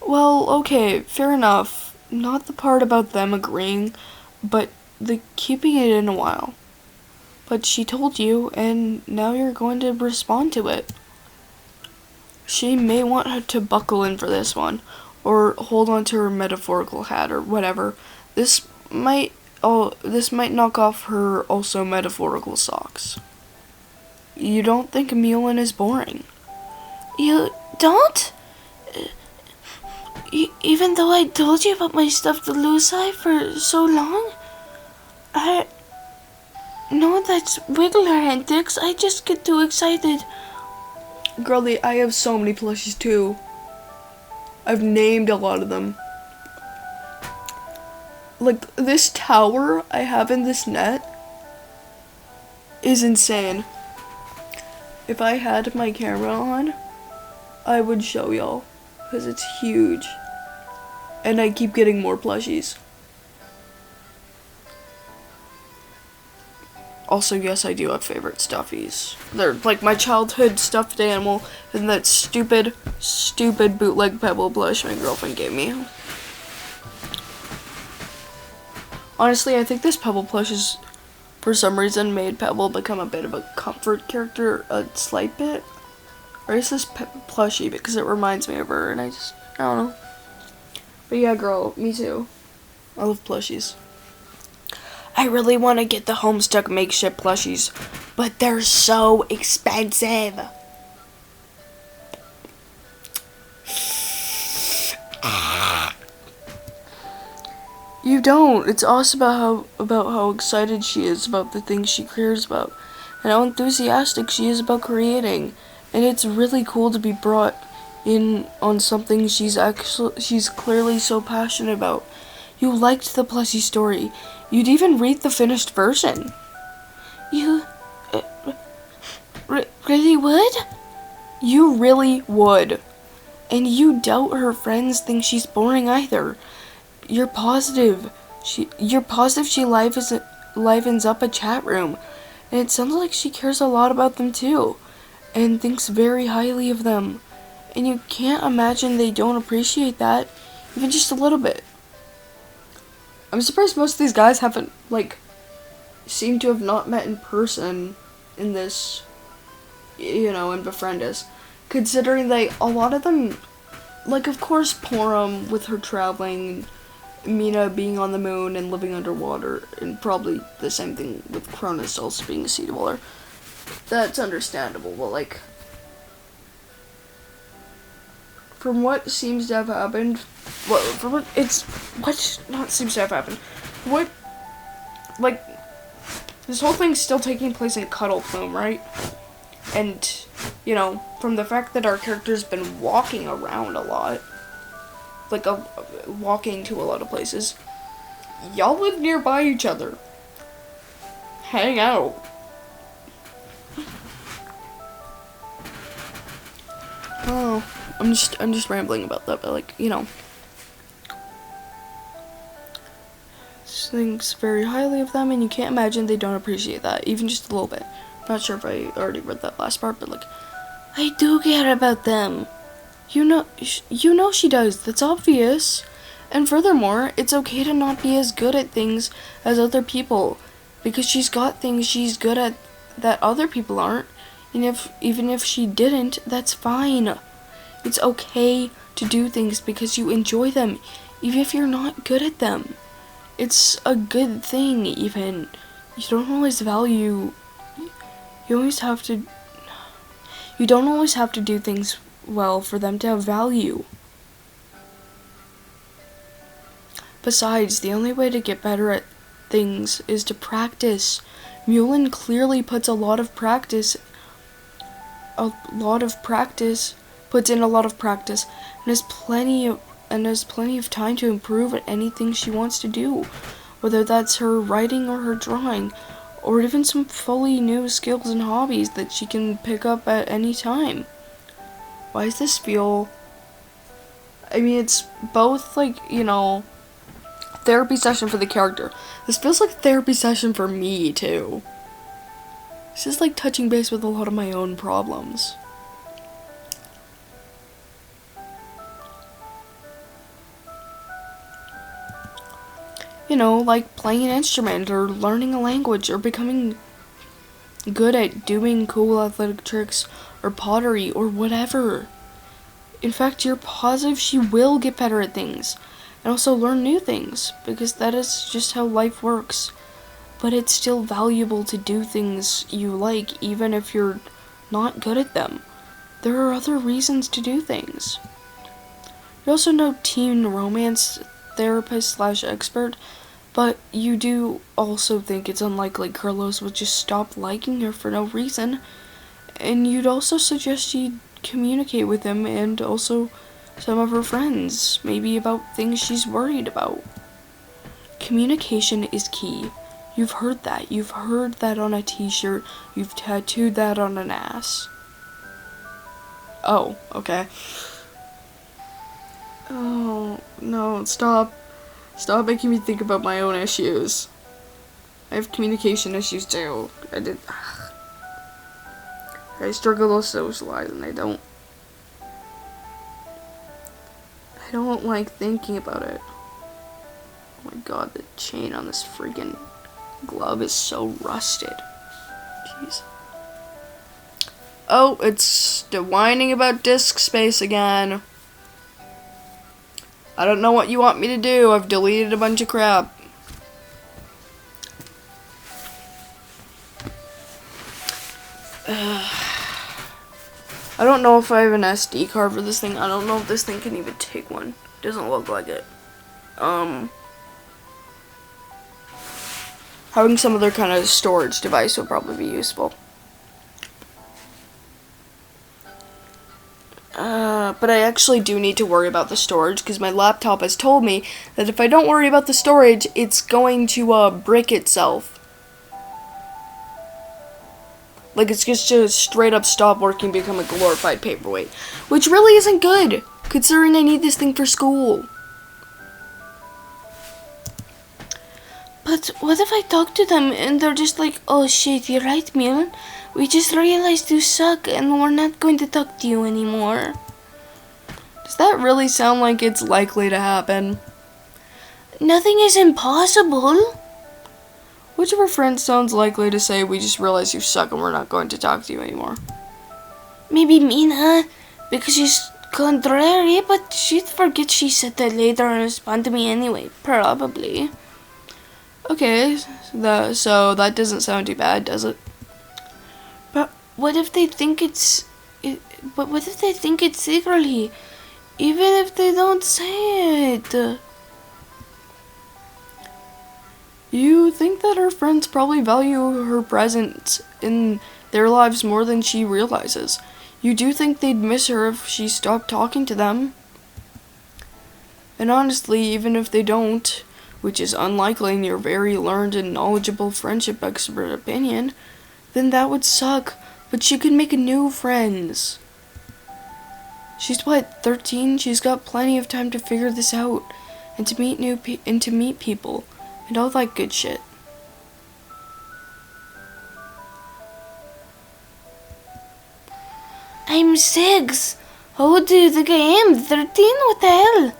Well, okay, fair enough. Not the part about them agreeing, but the keeping it in a while. But she told you, and now you're going to respond to it. She may want her to buckle in for this one, or hold on to her metaphorical hat, or whatever. This might knock off her also metaphorical socks. You don't think Meulin is boring? You don't? Even though I told you about my stuffed Lucy for so long? I know that's Wiggler antics. I just get too excited. Girlie, I have so many plushies too. I've named a lot of them. Like, this tower I have in this net is insane. If I had my camera on, I would show y'all, because it's huge. And I keep getting more plushies. Also, yes, I do have favorite stuffies. They're like my childhood stuffed animal and that stupid bootleg Pebble plush my girlfriend gave me. Honestly, I think this Pebble plush is, for some reason, made Pebble become a bit of a comfort character, a slight bit. Or is this plushie because it reminds me of her and I don't know. But yeah, girl, me too. I love plushies. I really want to get the Homestuck makeshift plushies, but they're so expensive. You don't. It's also about how excited she is about the things she cares about, and how enthusiastic she is about creating. And it's really cool to be brought in on something she's clearly so passionate about. You liked the Plessy story. You'd even read the finished version. You really would? You really would. And you doubt her friends think she's boring either. You're positive. You're positive she livens up a chat room. And it sounds like she cares a lot about them too. And thinks very highly of them. And you can't imagine they don't appreciate that, even just a little bit. I'm surprised most of these guys haven't, seem to have not met in person in this, in Befriendus. Considering a lot of them, of course, Porum with her traveling, Mina being on the moon and living underwater, and probably the same thing with Cronus also being a sea dweller. That's understandable, but, from what seems to have happened, what not seems to have happened, what, this whole thing's still taking place in Cuddle Plume, right? And, from the fact that our character's been walking around a lot, walking to a lot of places, y'all live nearby each other. Hang out. Oh, I'm just rambling about that, but she thinks very highly of them, and you can't imagine they don't appreciate that, even just a little bit. Not sure if I already read that last part, but I do care about them. You know she does. That's obvious. And furthermore, it's okay to not be as good at things as other people, because she's got things she's good at that other people aren't. And even if she didn't, that's fine. It's okay to do things because you enjoy them, even if you're not good at them. It's a good thing, even. You don't always have to do things well for them to have value. Besides, the only way to get better at things is to practice. Meulin clearly puts in a lot of practice, and has plenty of time to improve at anything she wants to do, whether that's her writing or her drawing, or even some fully new skills and hobbies that she can pick up at any time. Why does this feel... it's both, therapy session for the character. This feels like a therapy session for me, too. This is touching base with a lot of my own problems. Playing an instrument, or learning a language, or becoming good at doing cool athletic tricks, or pottery, or whatever. In fact, you're positive she will get better at things, and also learn new things, because that is just how life works. But it's still valuable to do things you like, even if you're not good at them. There are other reasons to do things. You're also no teen romance therapist/expert, but you do also think it's unlikely Carlos would just stop liking her for no reason, and you'd also suggest she communicate with him and also some of her friends, maybe about things she's worried about. Communication is key. You've heard that. You've heard that on a t-shirt. You've tattooed that on an ass. Oh, okay. Oh, no, stop. Stop making me think about my own issues. I have communication issues too. I struggle to socialize, and I don't like thinking about it. Oh my god, the chain on this freaking glove is so rusted. Jeez. Oh, it's whining about disk space again. I don't know what you want me to do. I've deleted a bunch of crap. I don't know if I have an SD card for this thing. I don't know if this thing can even take one. Doesn't look like it. having some other kind of storage device would probably be useful. But I actually do need to worry about the storage because my laptop has told me that if I don't worry about the storage, it's going to brick itself. Like, it's just to straight up stop working, become a glorified paperweight. Which really isn't good, considering I need this thing for school. But what if I talk to them and they're just like, oh shit, you're right, Meulin. We just realized you suck and we're not going to talk to you anymore. Does that really sound like it's likely to happen? Nothing is impossible. Which of our friends sounds likely to say we just realized you suck and we're not going to talk to you anymore? Maybe Mina, because she's contrary, but she'd forget she said that later and respond to me anyway, probably. Okay, so that doesn't sound too bad, does it? But what if they think it's... But what if they think it's secretly? Even if they don't say it. You think that her friends probably value her presence in their lives more than she realizes. You do think they'd miss her if she stopped talking to them. And honestly, even if they don't, which is unlikely in your very learned and knowledgeable friendship expert opinion, then that would suck, but she could make new friends. She's 13? She's got plenty of time to figure this out, and to meet people, and all that good shit. I'm 6. How old do you think I am? 13? What the hell?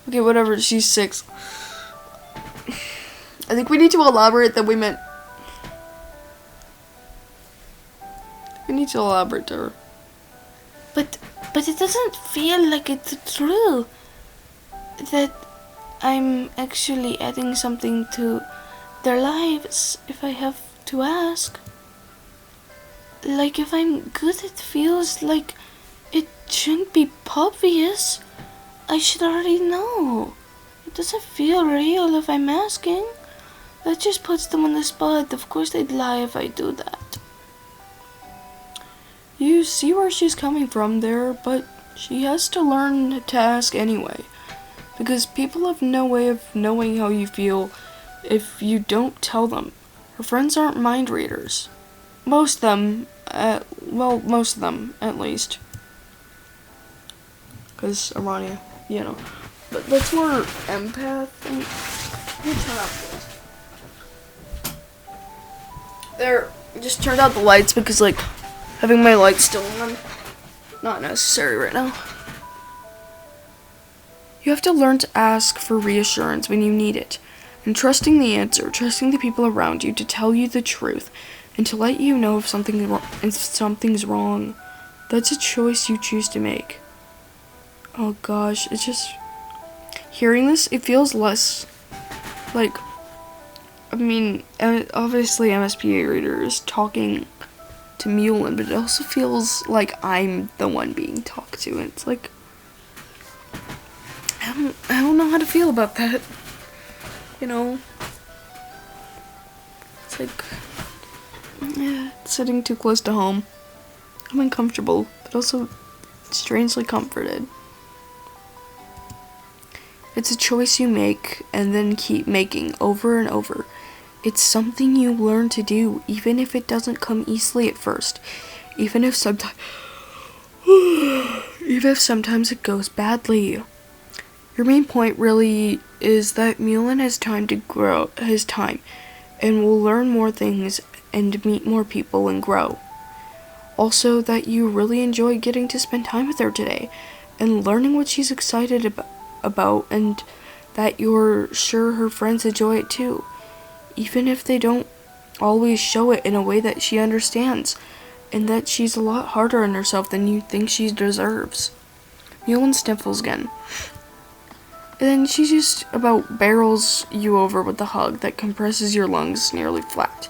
Okay, whatever, she's 6. I think we need to elaborate that we meant... We need to elaborate to her. But it doesn't feel like it's true that I'm actually adding something to their lives, if I have to ask. Like, if I'm good, it feels like it shouldn't be obvious. I should already know. It doesn't feel real if I'm asking. That just puts them on the spot. Of course they'd lie if I do that. You see where she's coming from there, but she has to learn to ask anyway. Because people have no way of knowing how you feel if you don't tell them. Her friends aren't mind readers. Most of them, at least. Because Arania, you know. But that's more empath. Turn off this. There, just turned out the lights because, like, having my lights still on, not necessary right now. You have to learn to ask for reassurance when you need it, and trusting the answer, trusting the people around you to tell you the truth, and to let you know if something's wrong. That's a choice you choose to make. Oh gosh, it's just... Hearing this, it feels less like... I mean, obviously MSPA reader is talking to Meulin, but it also feels like I'm the one being talked to. And it's like... I don't know how to feel about that. You know? It's like... it's sitting too close to home. I'm uncomfortable, but also strangely comforted. It's a choice you make and then keep making over and over. It's something you learn to do, even if it doesn't come easily at first. Even if sometimes it goes badly. Your main point really is that Meulin has time to grow, and will learn more things and meet more people and grow. Also, that you really enjoy getting to spend time with her today, and learning what she's excited about, and that you're sure her friends enjoy it too, even if they don't always show it in a way that she understands, and that she's a lot harder on herself than you think she deserves. Meulin sniffles again. And then she just about barrels you over with a hug that compresses your lungs nearly flat.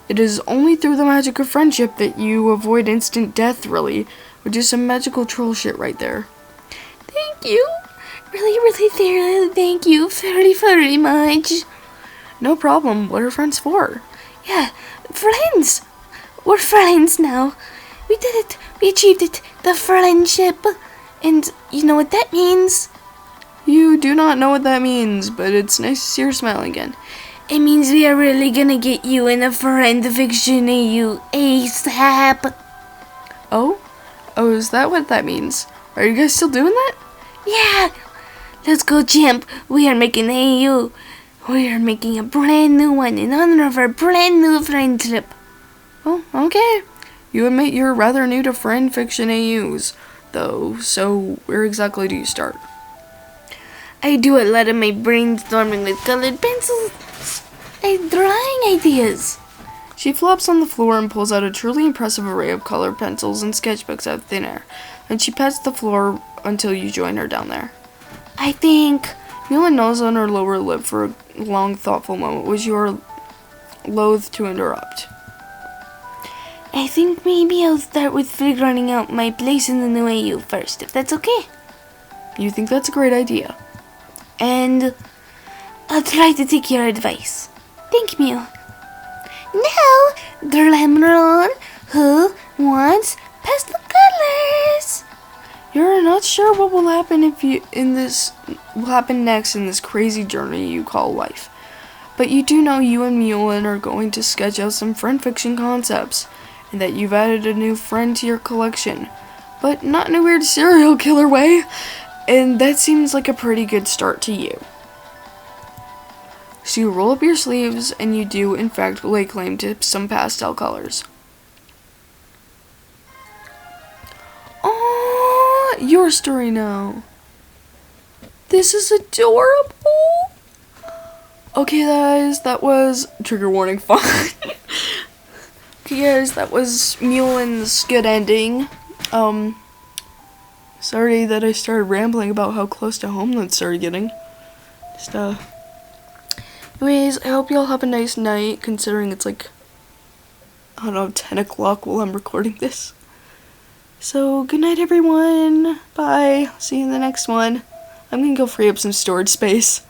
It is only through the magic of friendship that you avoid instant death, really, which is some magical troll shit right there. Thank you. Really, really, thank you very, very much. No problem. What are friends for? Yeah, friends. We're friends now. We did it. We achieved it. The friendship. And you know what that means? You do not know what that means, but it's nice to see your smile again. It means we are really gonna get you in a friend fiction AU ASAP. Oh? Oh, is that what that means? Are you guys still doing that? Yeah. Let's go, champ. We are making AU. We are making a brand new one in honor of our brand new friendship. Oh, okay. You admit you're rather new to friend fiction AUs, though, so where exactly do you start? I do a lot of my brainstorming with colored pencils and drawing ideas. She flops on the floor and pulls out a truly impressive array of colored pencils and sketchbooks out of thin air, and she pats the floor until you join her down there. I think Meulin gnaws on her lower lip for a long, thoughtful moment, which you are loath to interrupt. I think maybe I'll start with figuring out my place in the new AU first, if that's okay. You think that's a great idea? And I'll try to take your advice. Thank you. Now, drum roll. Who wants pastel colors? You're not sure what will happen will happen next in this crazy journey you call life. But you do know you and Meulin are going to sketch out some friend fiction concepts, and that you've added a new friend to your collection, but not in a weird serial killer way, and that seems like a pretty good start to you. So you roll up your sleeves, and you do, in fact, lay claim to some pastel colors. Oh, your story now. This is adorable. Okay, guys, that was trigger warning fun. Okay, guys, that was Meulin's good ending. Sorry that I started rambling about how close to home that started getting. Anyways, I hope y'all have a nice night, considering it's like, I don't know, 10 o'clock while I'm recording this. So, good night, everyone. Bye. See you in the next one. I'm gonna go free up some storage space.